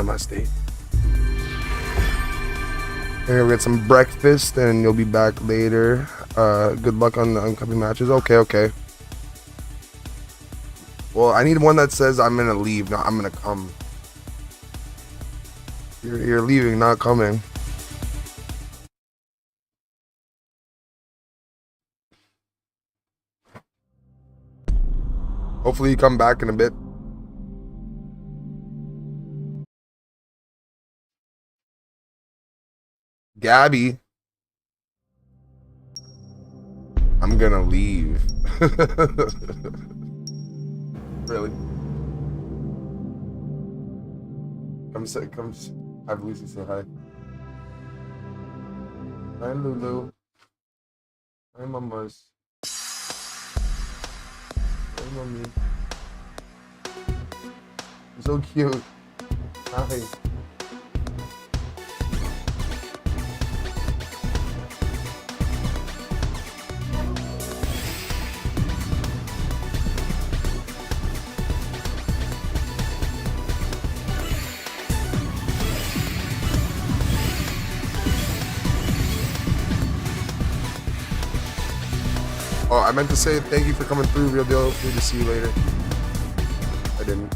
Namaste. I'm gonna get some breakfast and you'll be back later. Good luck on the upcoming matches. Okay. Well, I need one that says I'm gonna leave, not I'm gonna come. You're leaving, not coming. Hopefully you come back in a bit. Gabby. I'm gonna leave. Really? Come have Lucy say hi. Hi Lulu. Hi mamas. Hi mommy. You're so cute. Hi. Oh, I meant to say thank you for coming through, Real Deal. Good to see you later. I didn't.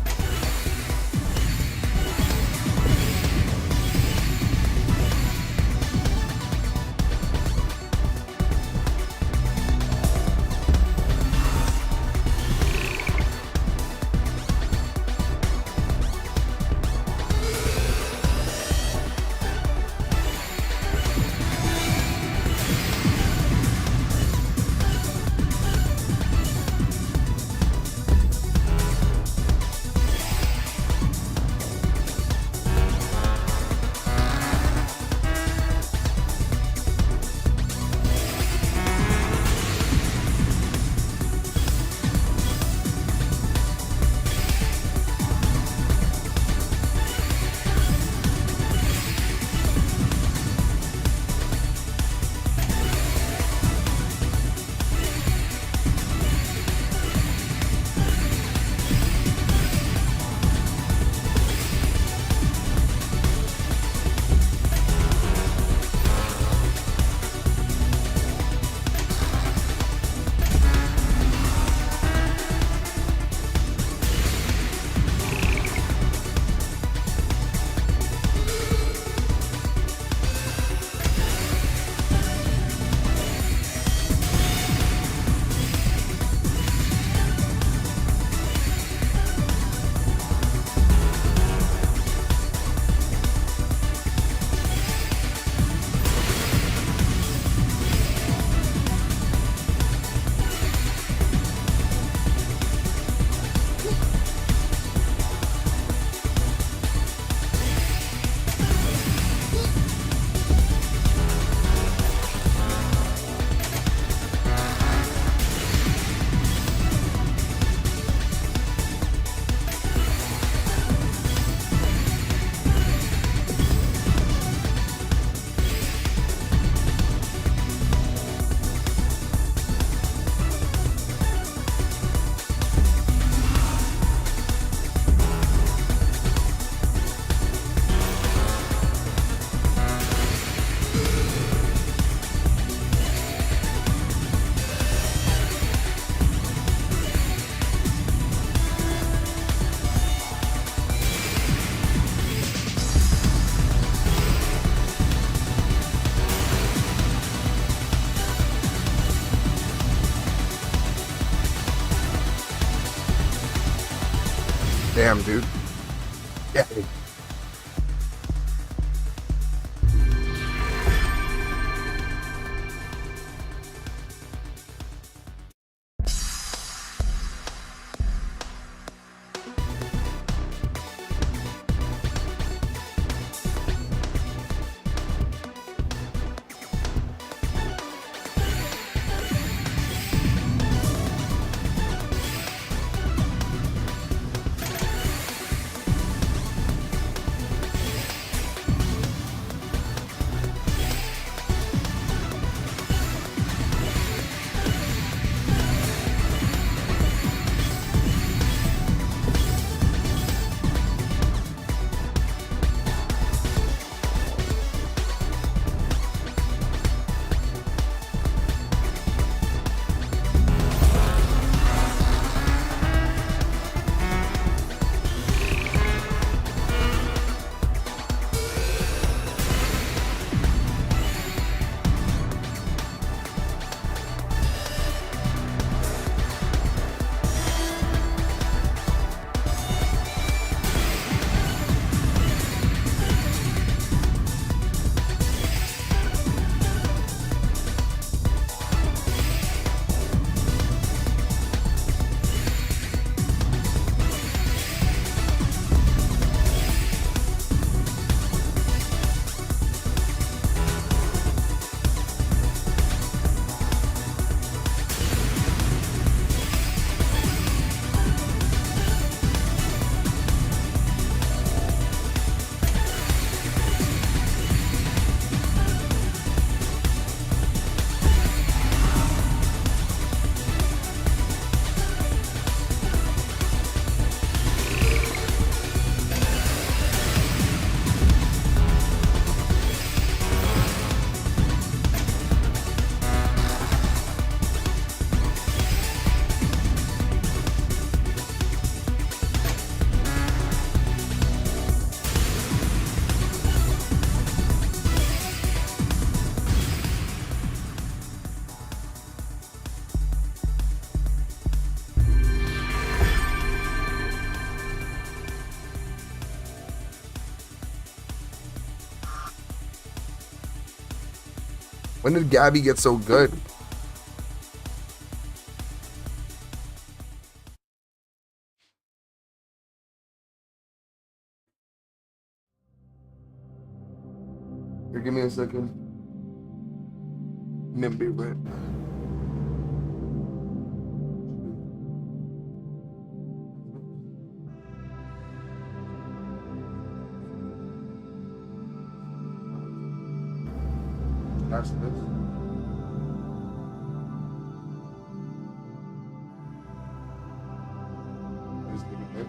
Damn, dude. Yeah. When did Gabby get so good? Here, give me a second. Nimby bit. That's this. Just give it.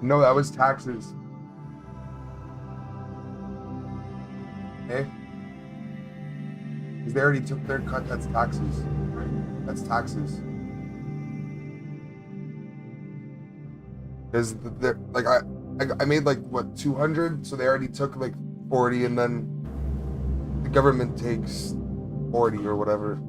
No, that was taxes. Okay? Because they already took their cut, that's taxes. That's taxes. Because they're like I made like what 200, so they already took like 40, and then the government takes 40 or whatever.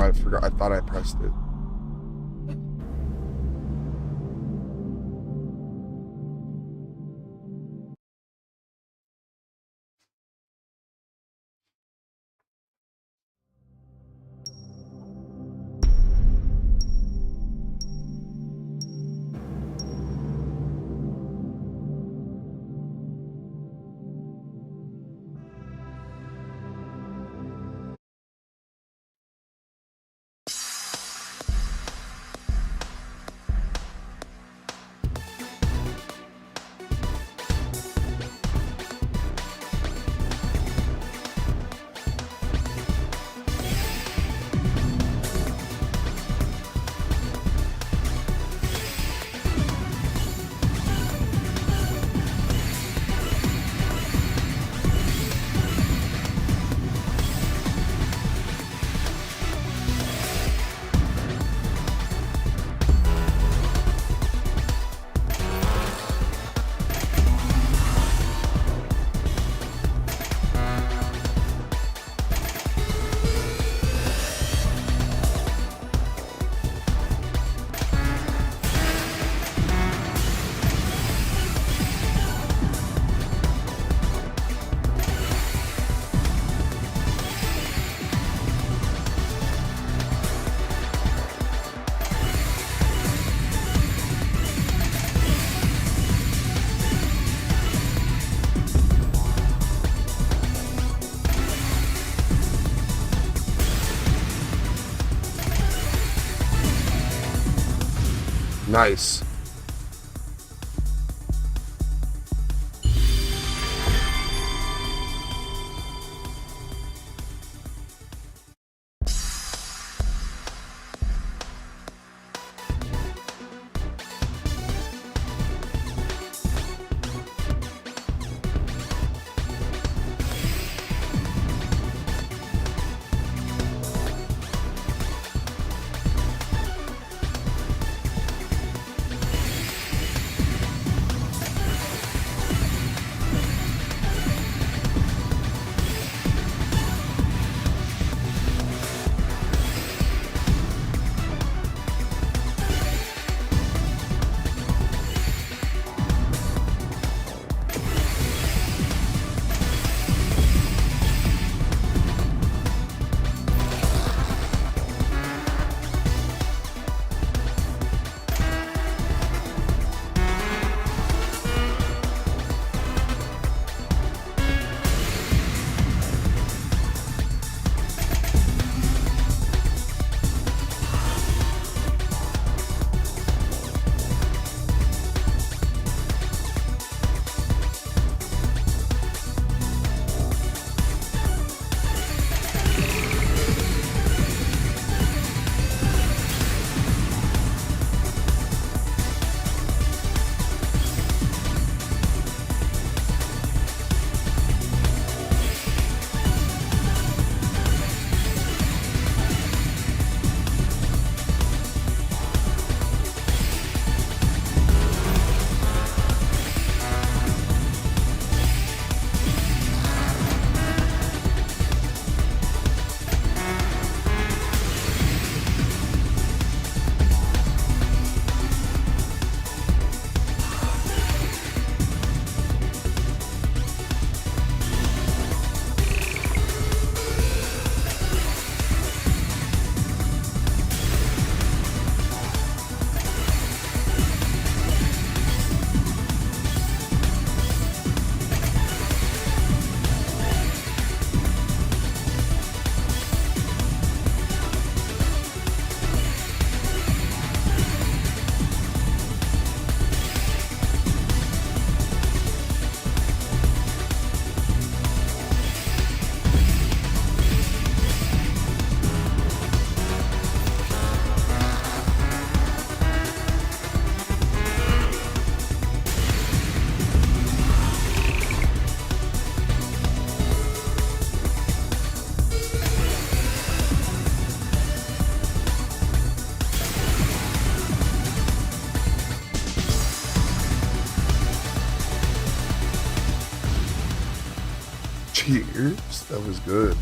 I forgot. I thought I pressed it. Nice. Cheers. That was good.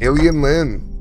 Alien Lynn.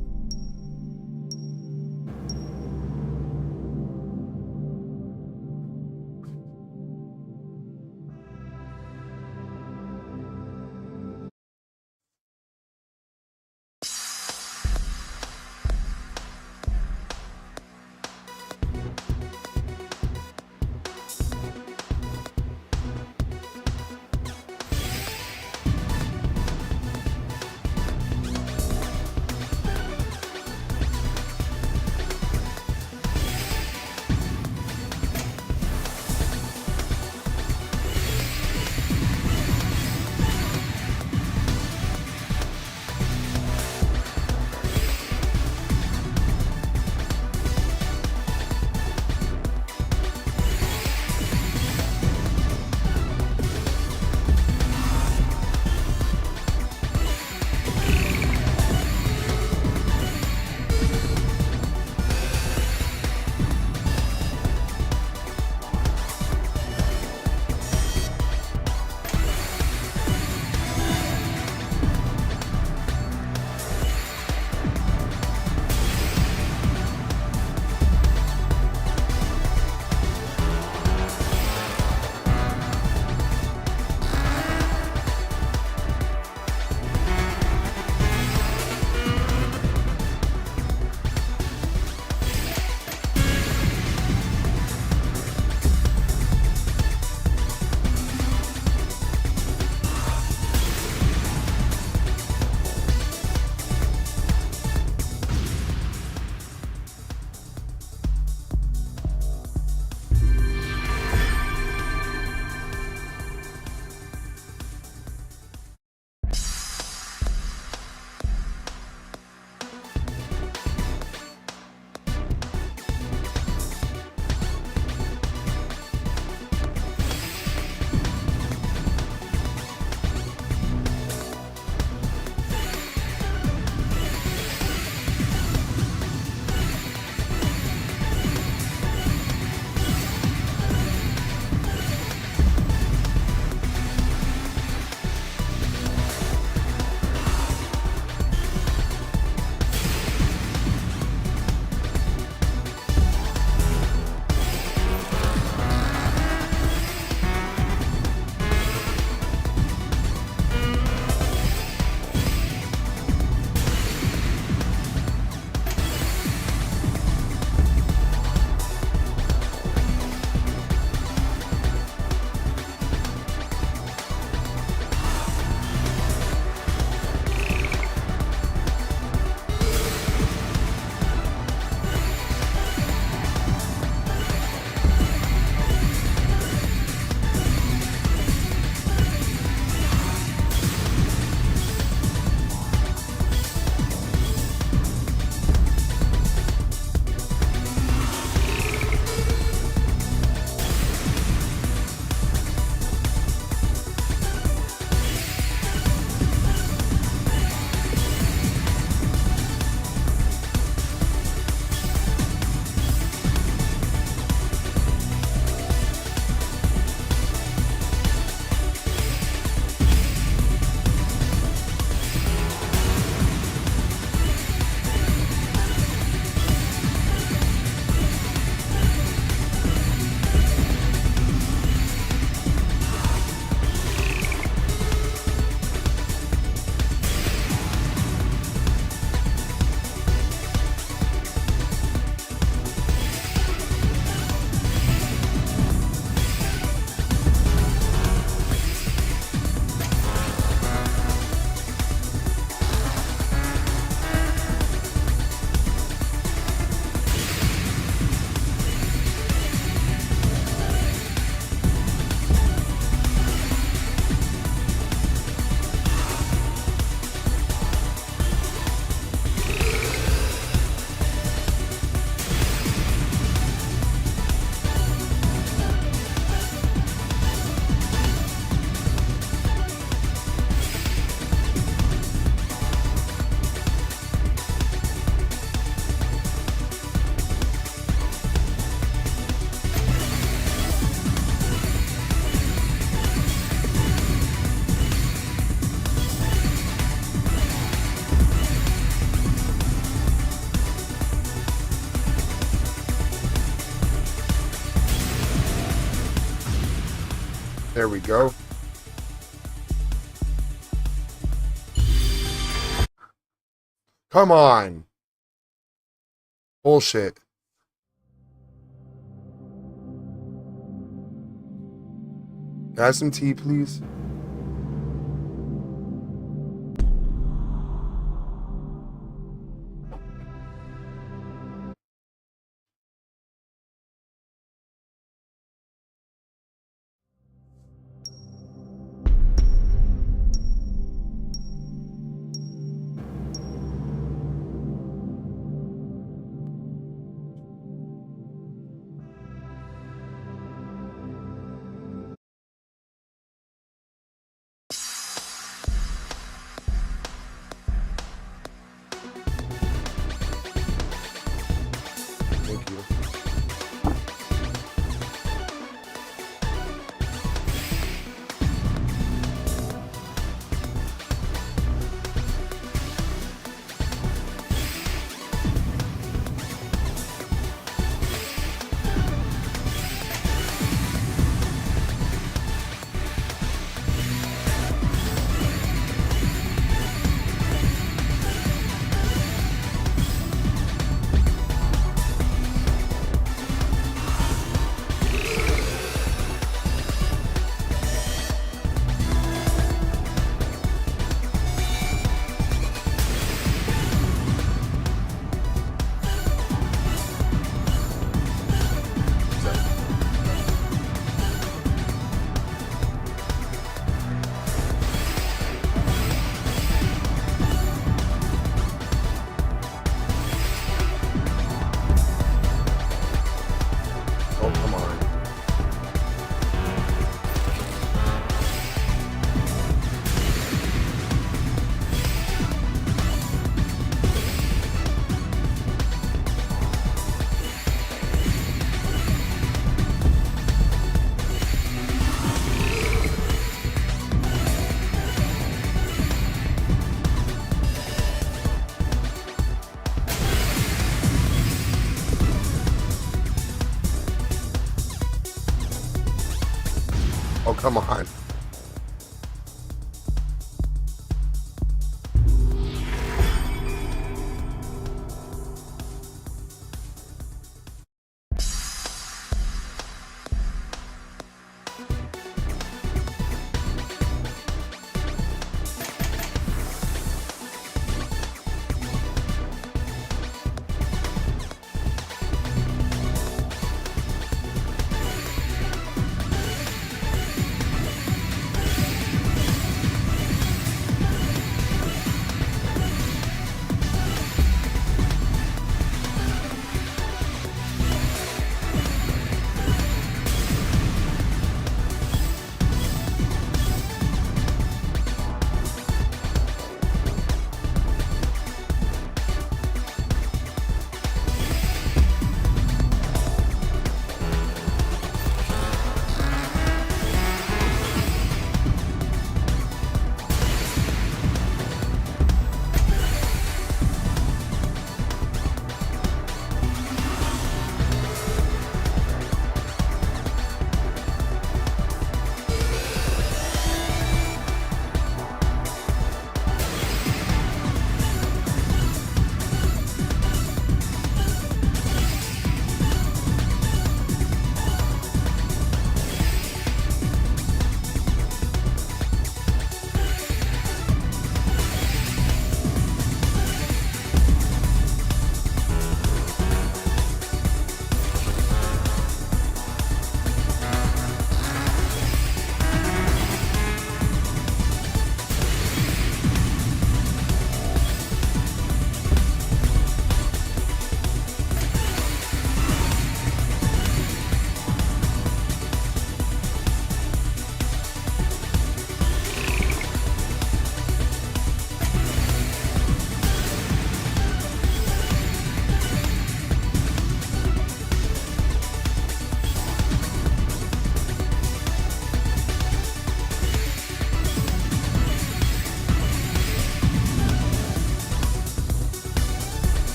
There we go. Come on. Bullshit. Can I have some tea, please? Thank you. Oh, come on. Oh, come on.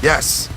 Yes.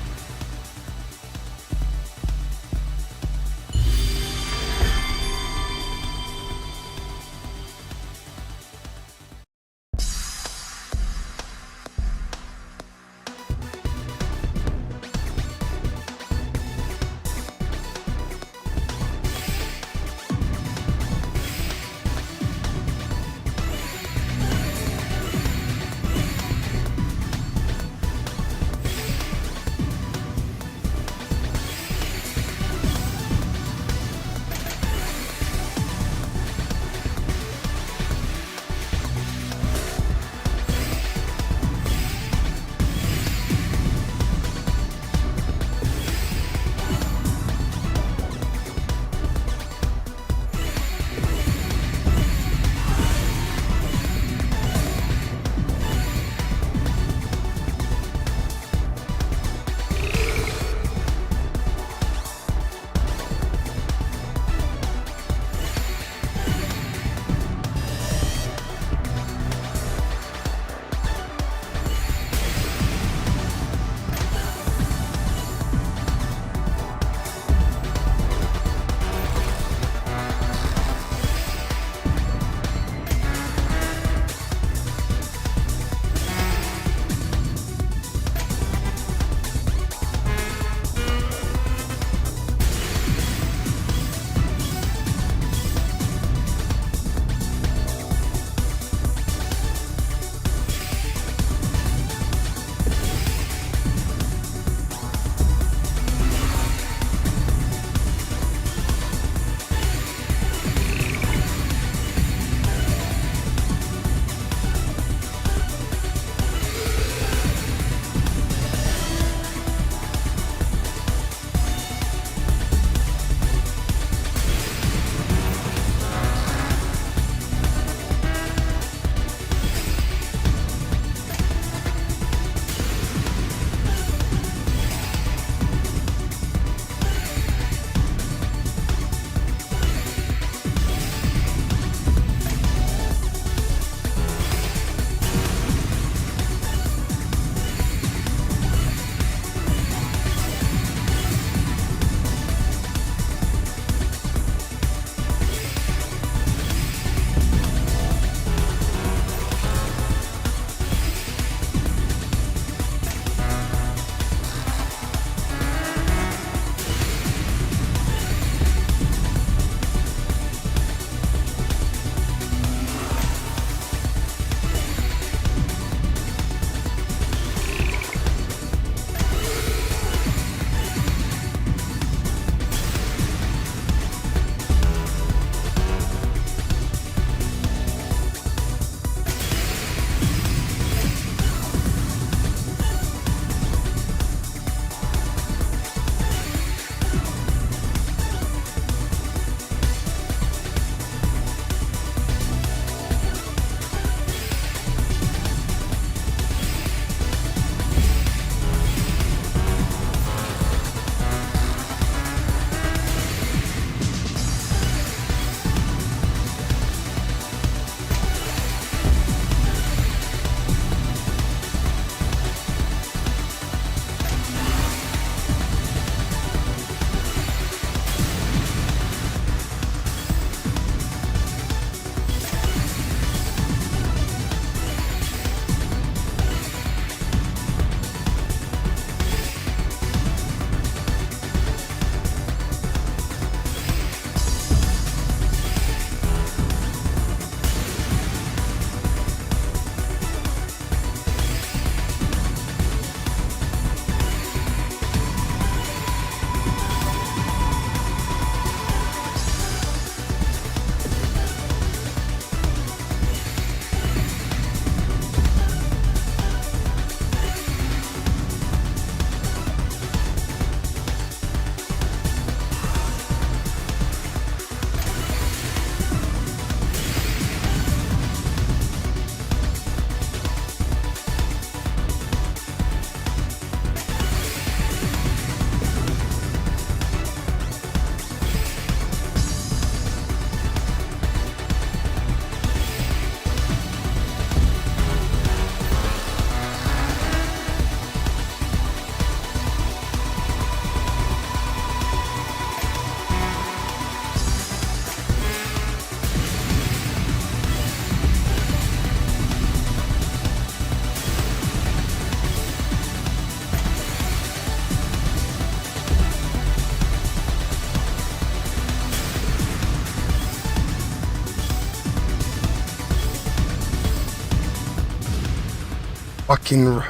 Fucking right.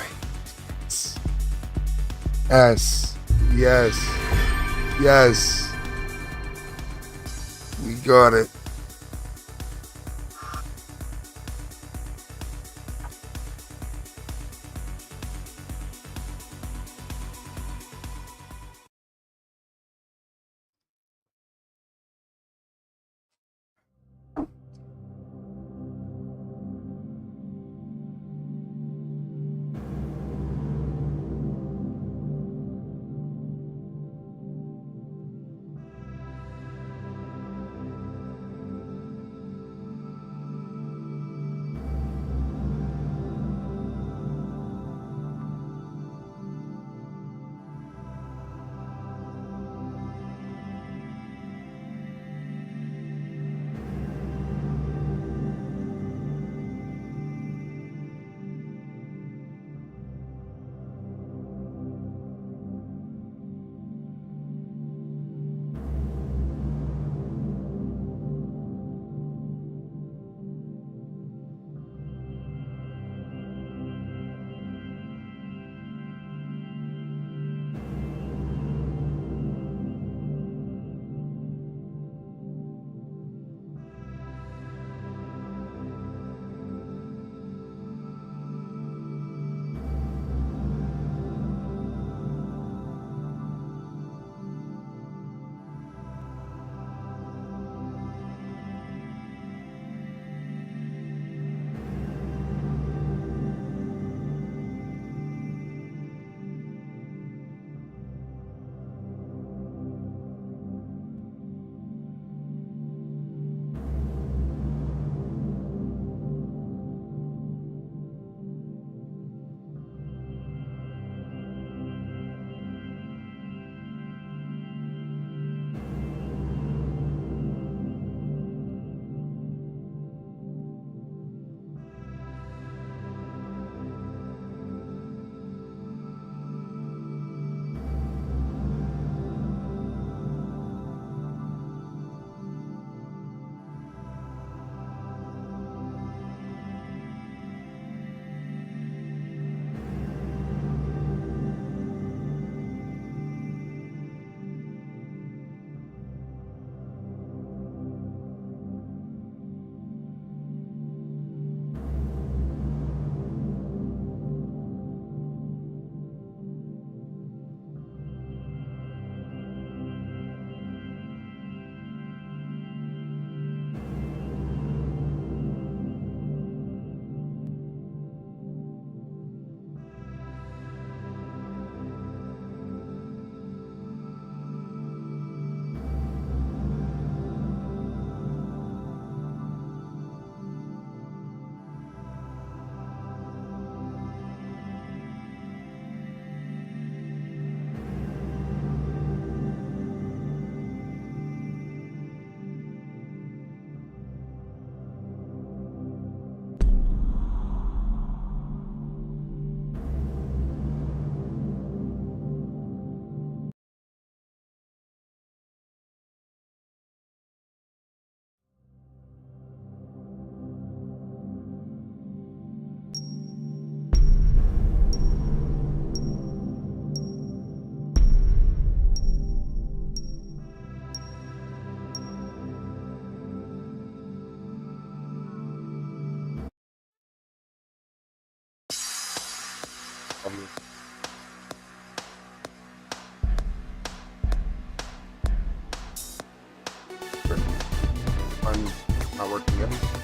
Yes. Yes. Yes. We got it. I'm not working yet.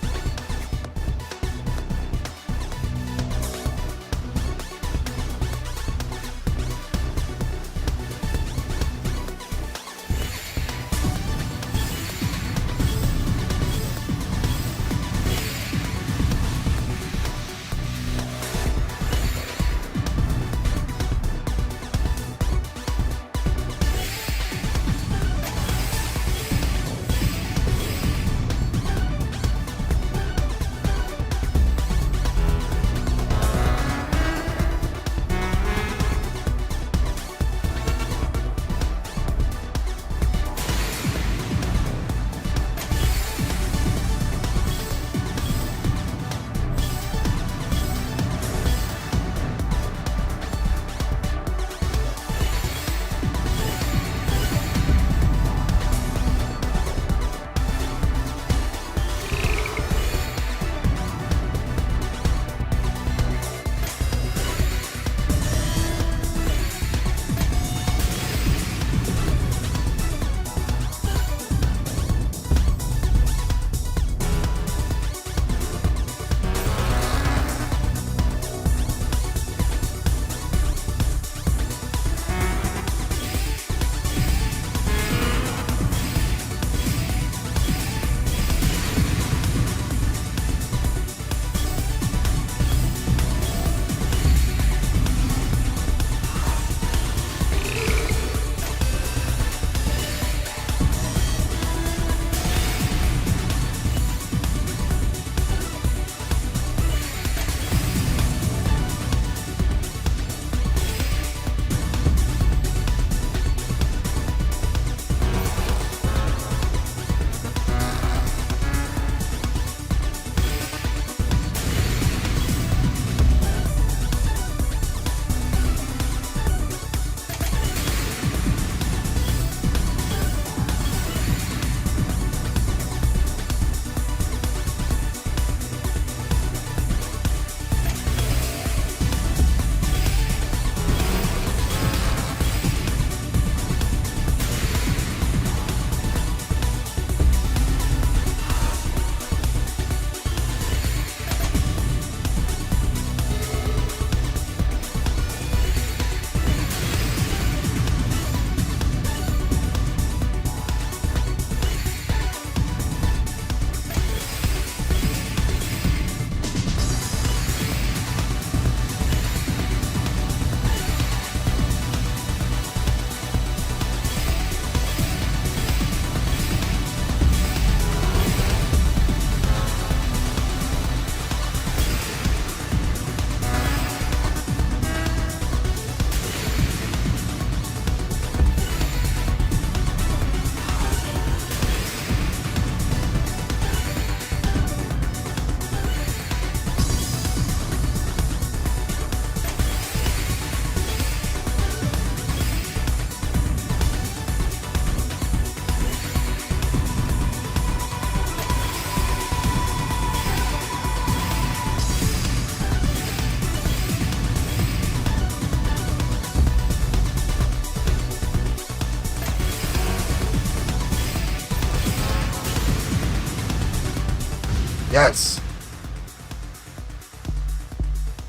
Yes.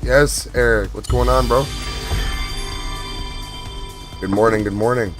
Yes, Eric. What's going on, bro? Good morning. Good morning.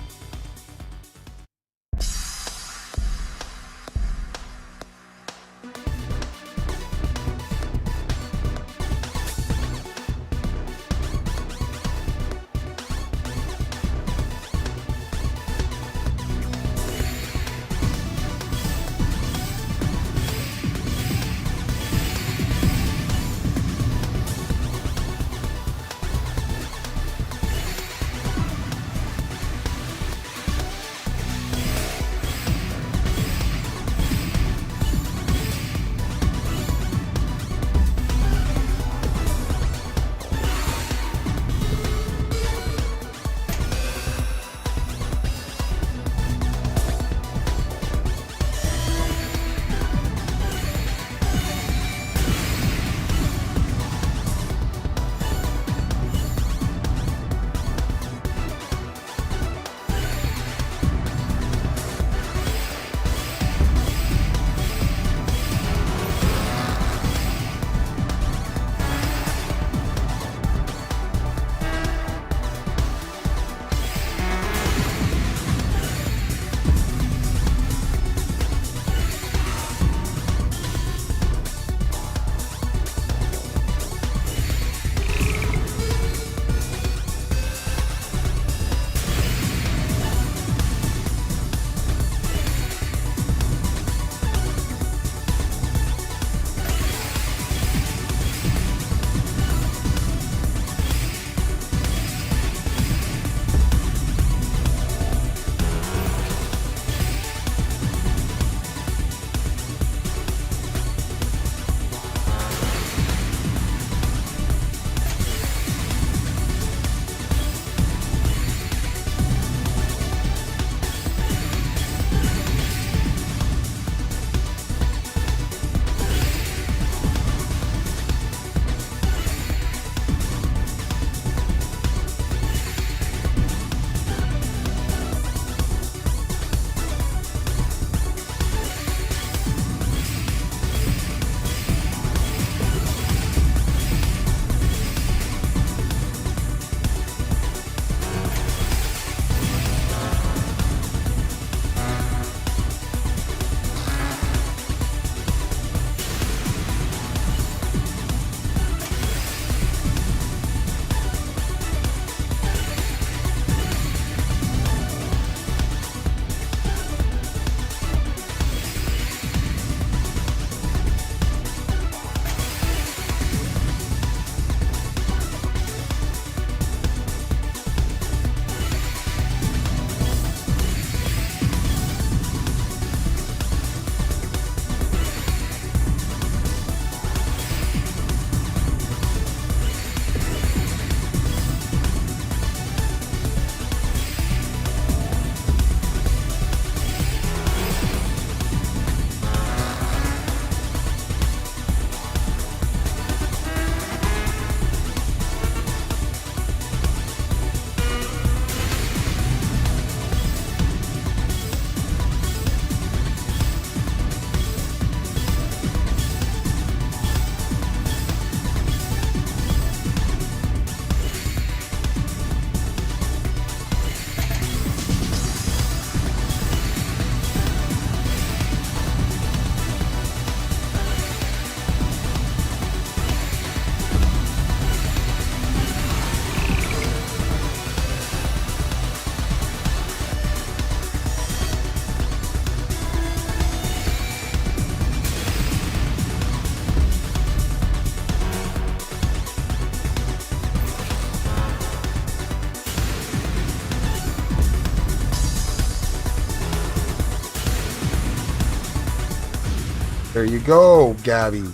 There you go, Gabby.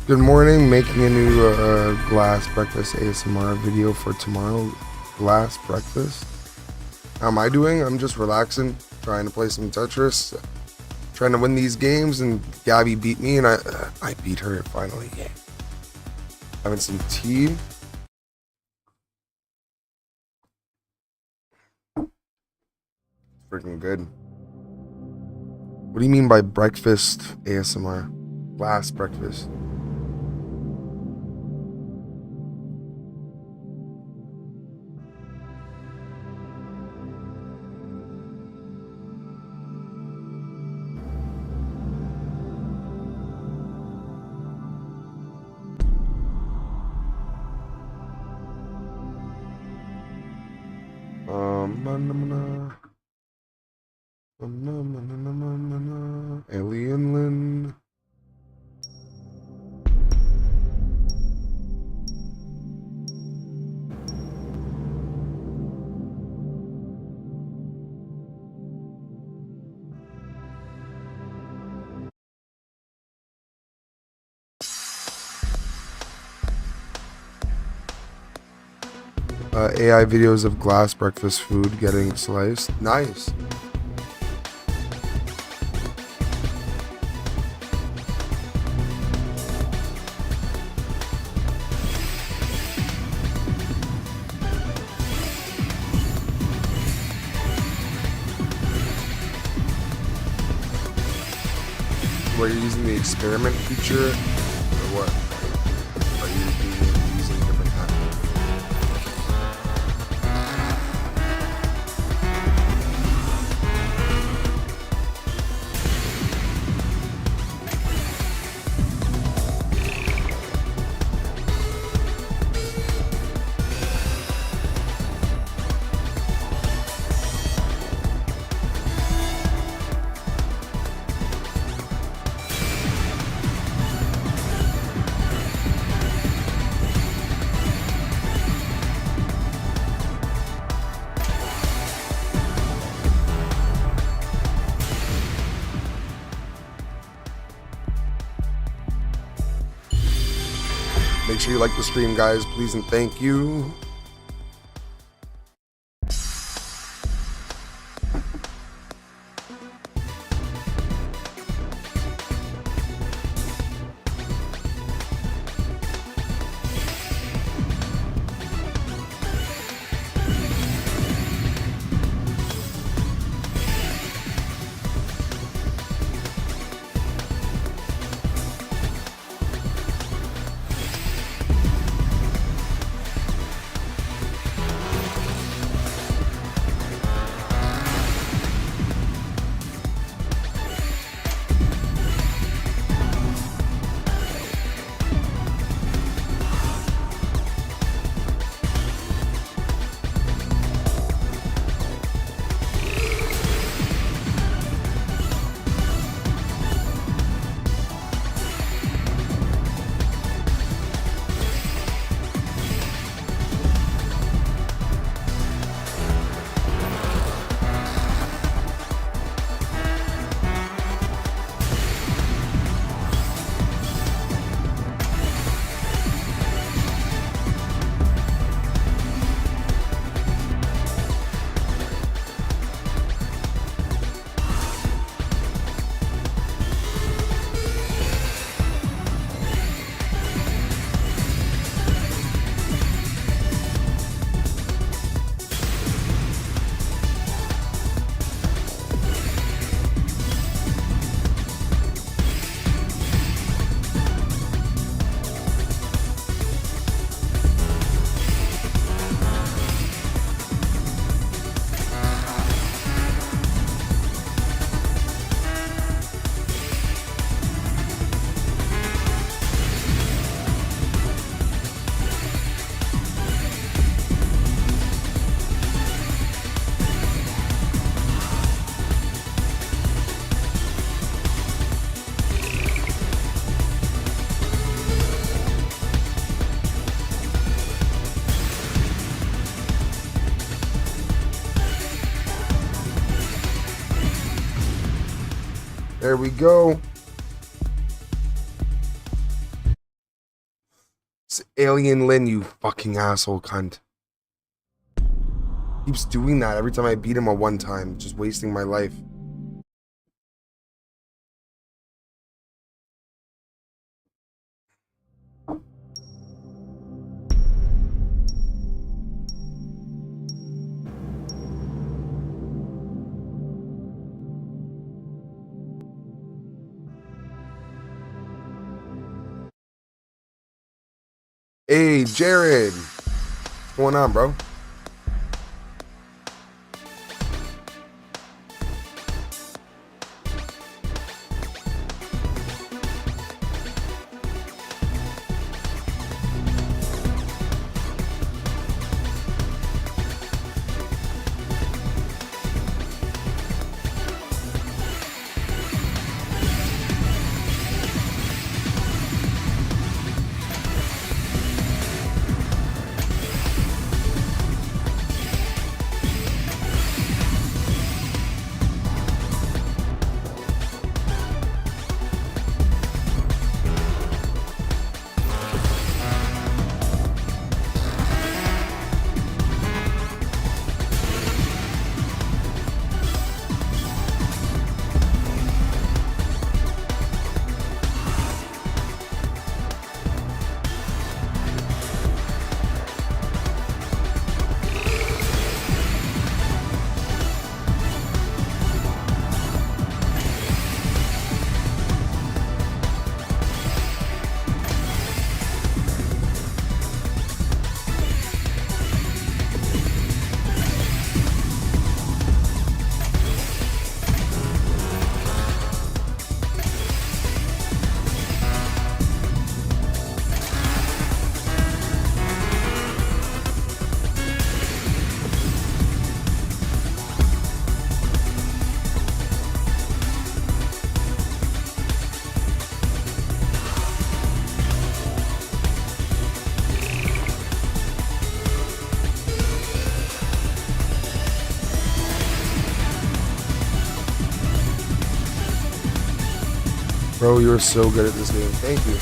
Good morning. Making a new glass breakfast ASMR video for tomorrow. Glass breakfast. How am I doing? I'm just relaxing, trying to play some Tetris, trying to win these games, and Gabby beat me, and I beat her finally. Yeah. Having some tea. Freaking good. What do you mean by breakfast ASMR? Glass breakfast. Alien Lin. AI videos of glass breakfast food getting sliced. Nice. Were you using the experiment feature or what? Are you using different hacks? Make sure you like the stream, guys, please and thank you. There we go. It's Alien Lin, you fucking asshole cunt. Keeps doing that every time I beat him a one time, just wasting my life. Hey, Jared. What's going on, bro? Bro, you're so good at this game. Thank you.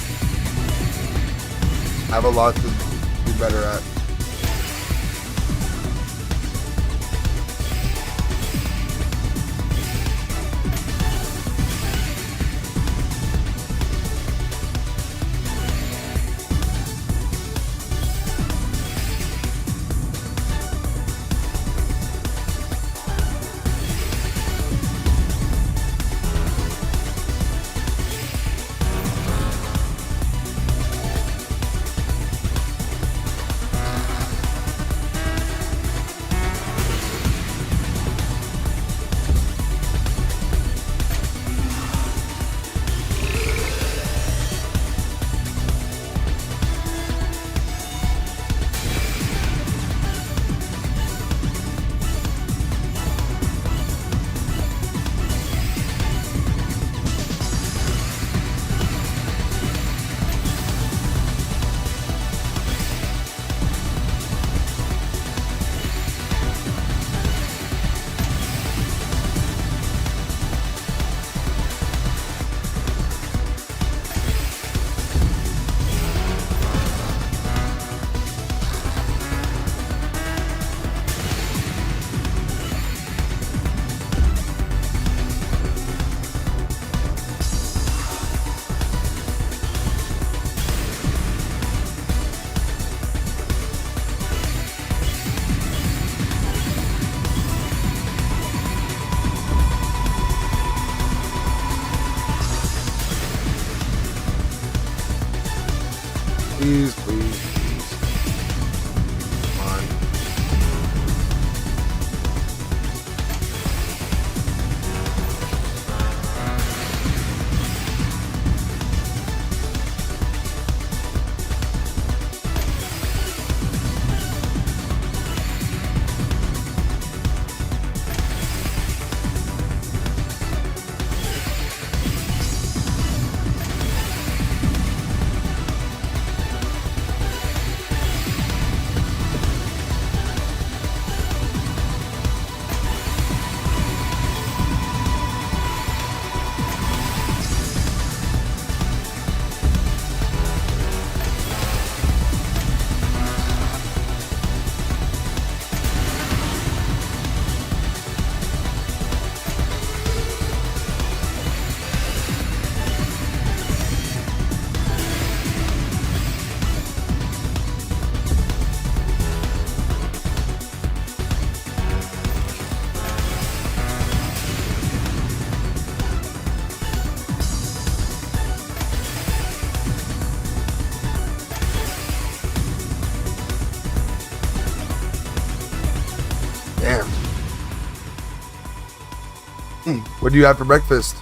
I have a lot to be better at. Please, please, please. Come on. What do you have for breakfast?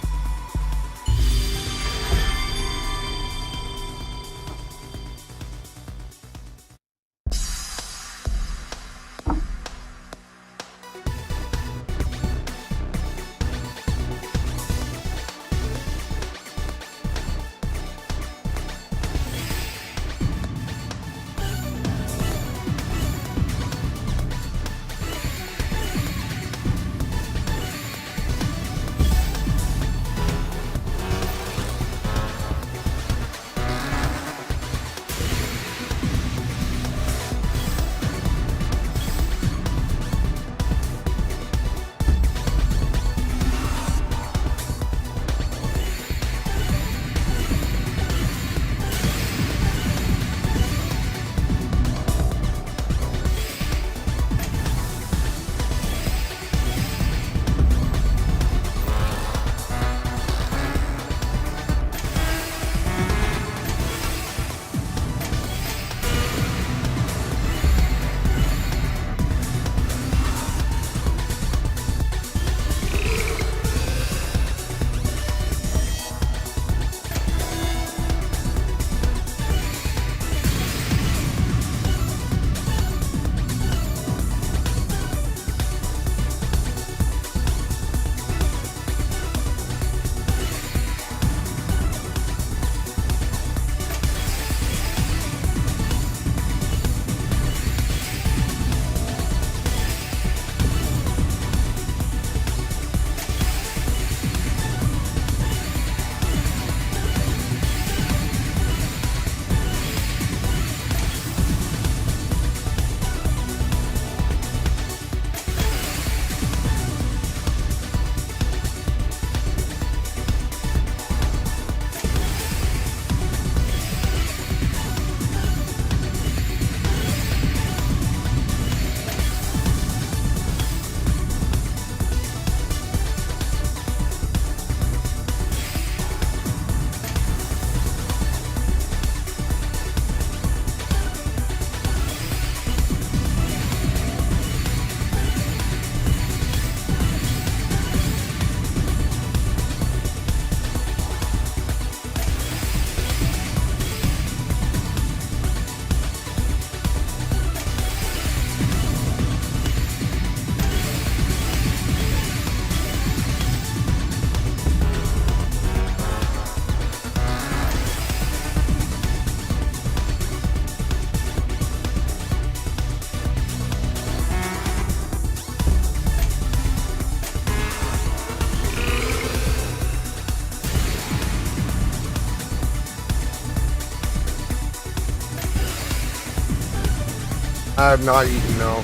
I have not eaten, no.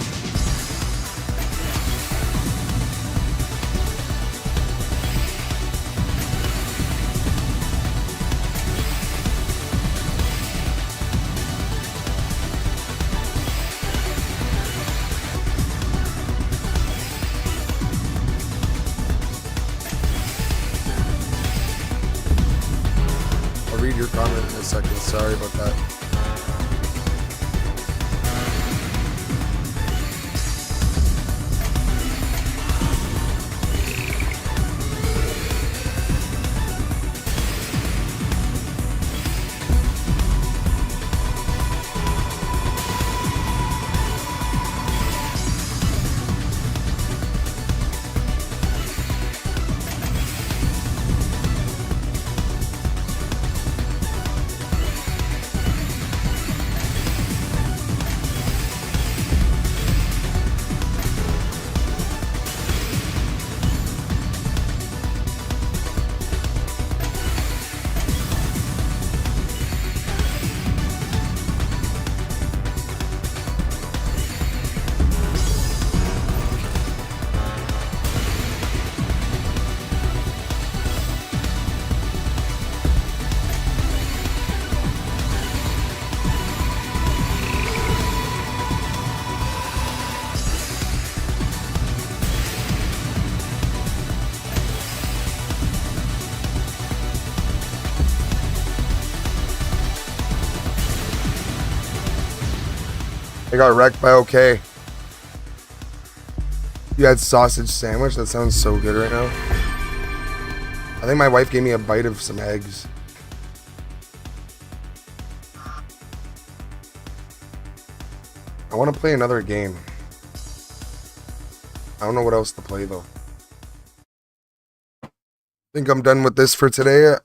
I'll read your comment in a second. Sorry about that. I got wrecked by OK. You had sausage sandwich? That sounds so good right now. I think my wife gave me a bite of some eggs. I want to play another game. I don't know what else to play though. I think I'm done with this for today.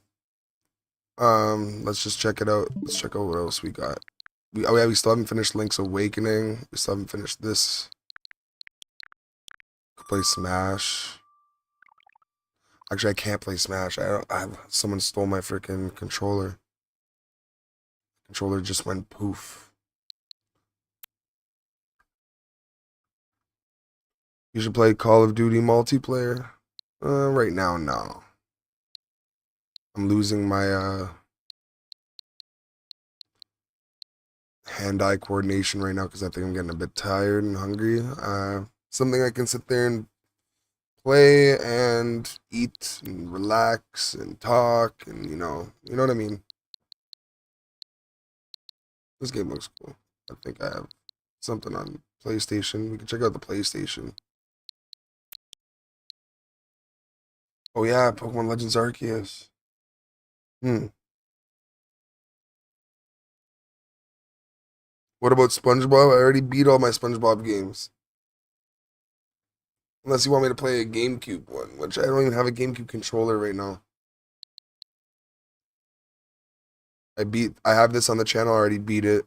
Let's just check it out. Let's check out what else we got. We still haven't finished Link's Awakening. We still haven't finished this. Could play Smash. Actually, I can't play Smash. Someone stole my freaking controller. Controller just went poof. You should play Call of Duty multiplayer. Right now, no. I'm losing my hand-eye coordination right now because I think I'm getting a bit tired and hungry. Something I can sit there and play and eat and relax and talk and you know what I mean. This game looks cool. I think I have something on PlayStation. We can check out the PlayStation. Oh yeah, Pokemon Legends Arceus. What about SpongeBob? I already beat all my SpongeBob games. Unless you want me to play a GameCube one, which I don't even have a GameCube controller right now. I have this on the channel, I already beat it.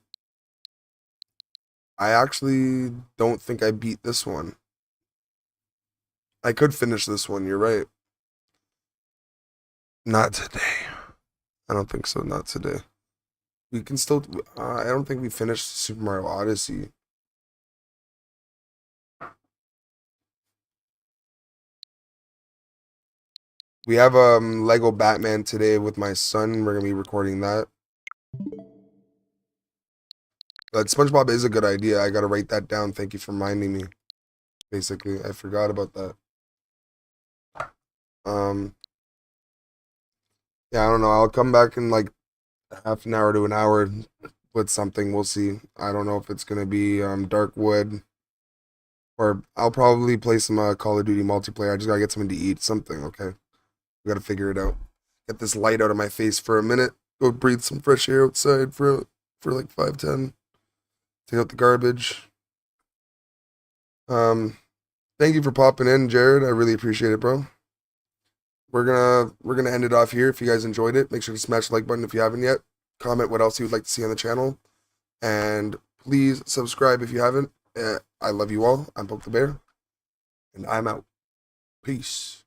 I actually don't think I beat this one. I could finish this one, you're right. Not today. I don't think so, not today. We can still, I don't think we finished Super Mario Odyssey. We have Lego Batman today with my son. We're gonna be recording that. But SpongeBob is a good idea. I gotta write that down. Thank you for reminding me. Basically, I forgot about that. Yeah, I don't know. I'll come back in like half an hour to an hour with something. We'll see. I don't know if it's gonna be Darkwood, or I'll probably play some Call of Duty multiplayer. I just gotta get something to eat. Something, okay? We gotta figure it out. Get this light out of my face for a minute. Go breathe some fresh air outside for like 5-10. Take out the garbage. Thank you for popping in, Jared. I really appreciate it, bro. We're gonna end it off here. If you guys enjoyed it, make sure to smash the like button if you haven't yet. Comment what else you would like to see on the channel, and please subscribe if you haven't. I love you all. I'm Poke the Bear, and I'm out. Peace.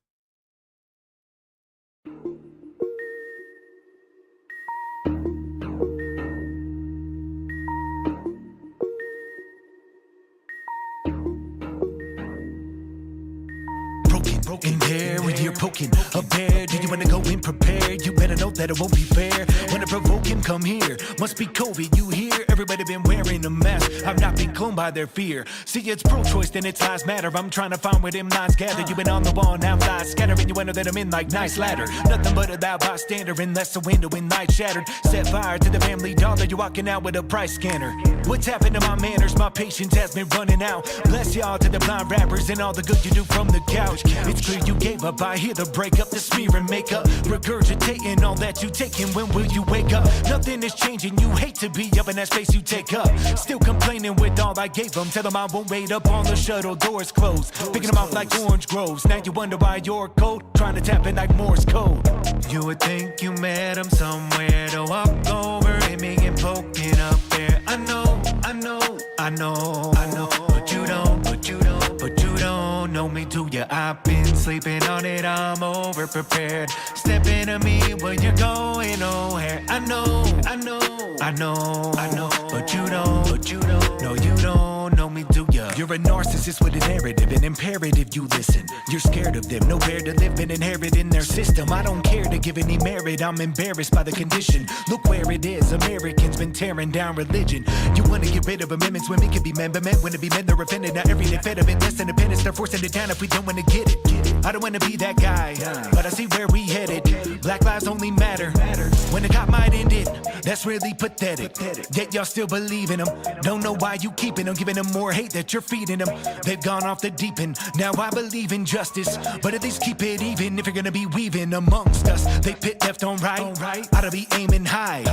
In there when you're poking a bear, do you wanna go in prepared? You better know that it won't be fair. When I provoke him, come here. Must be COVID, you hear? Everybody been wearing a mask. I've not been cloned by their fear. See, it's pro-choice, then it's lives matter. I'm trying to find where them lines gather. You been on the wall, now flies scattering. You know that I'm in like nice ladder. Nothing but a thou bystander, unless the window in night shattered. Set fire to the family dollar. You walking out with a price scanner. What's happened to my manners? My patience has been running out. Bless y'all to the blind rappers and all the good you do from the couch. It's clear you gave up. I hear the breakup, the smear and makeup, regurgitating all that you taking. When will you wake up? Nothing is changing. You hate to be up in that space you take up. Still complaining with all I gave them. Tell them I won't wait up on the shuttle, doors closed. Picking them off like orange groves. Now you wonder why you're cold. Trying to tap it like Morse code. You would think you met him somewhere to walk over and me and poking up there. I know, but you don't know me, do ya? I've been sleeping on it, I'm over prepared. Step into me when you're going nowhere. I know, but you don't, no, you don't know me, do ya? You're a narcissist with a narrative, an imperative you listen. You're scared of them, nowhere to live, been inherited in their system. I don't care to give any merit, I'm embarrassed by the condition. Look where it is, Americans been tearing down religion. You wanna get rid of amendments when we can be men, but men when it be men, they're offended. Now every day fed of it, less independence, they're forcing it down if we don't wanna get it. I don't wanna be that guy, but I see where we headed. Black lives only matter when the cop might end it. That's really pathetic. Yet y'all still believe in them. Don't know why you keeping them, giving them more hate that you're feeding them. They've gone off the deep end. Now I believe in justice, but at least keep it even if you're gonna be weaving amongst us. They pit left on right. Oughta be aiming high.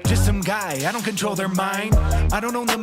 Just some guy. I don't control their mind. I don't own the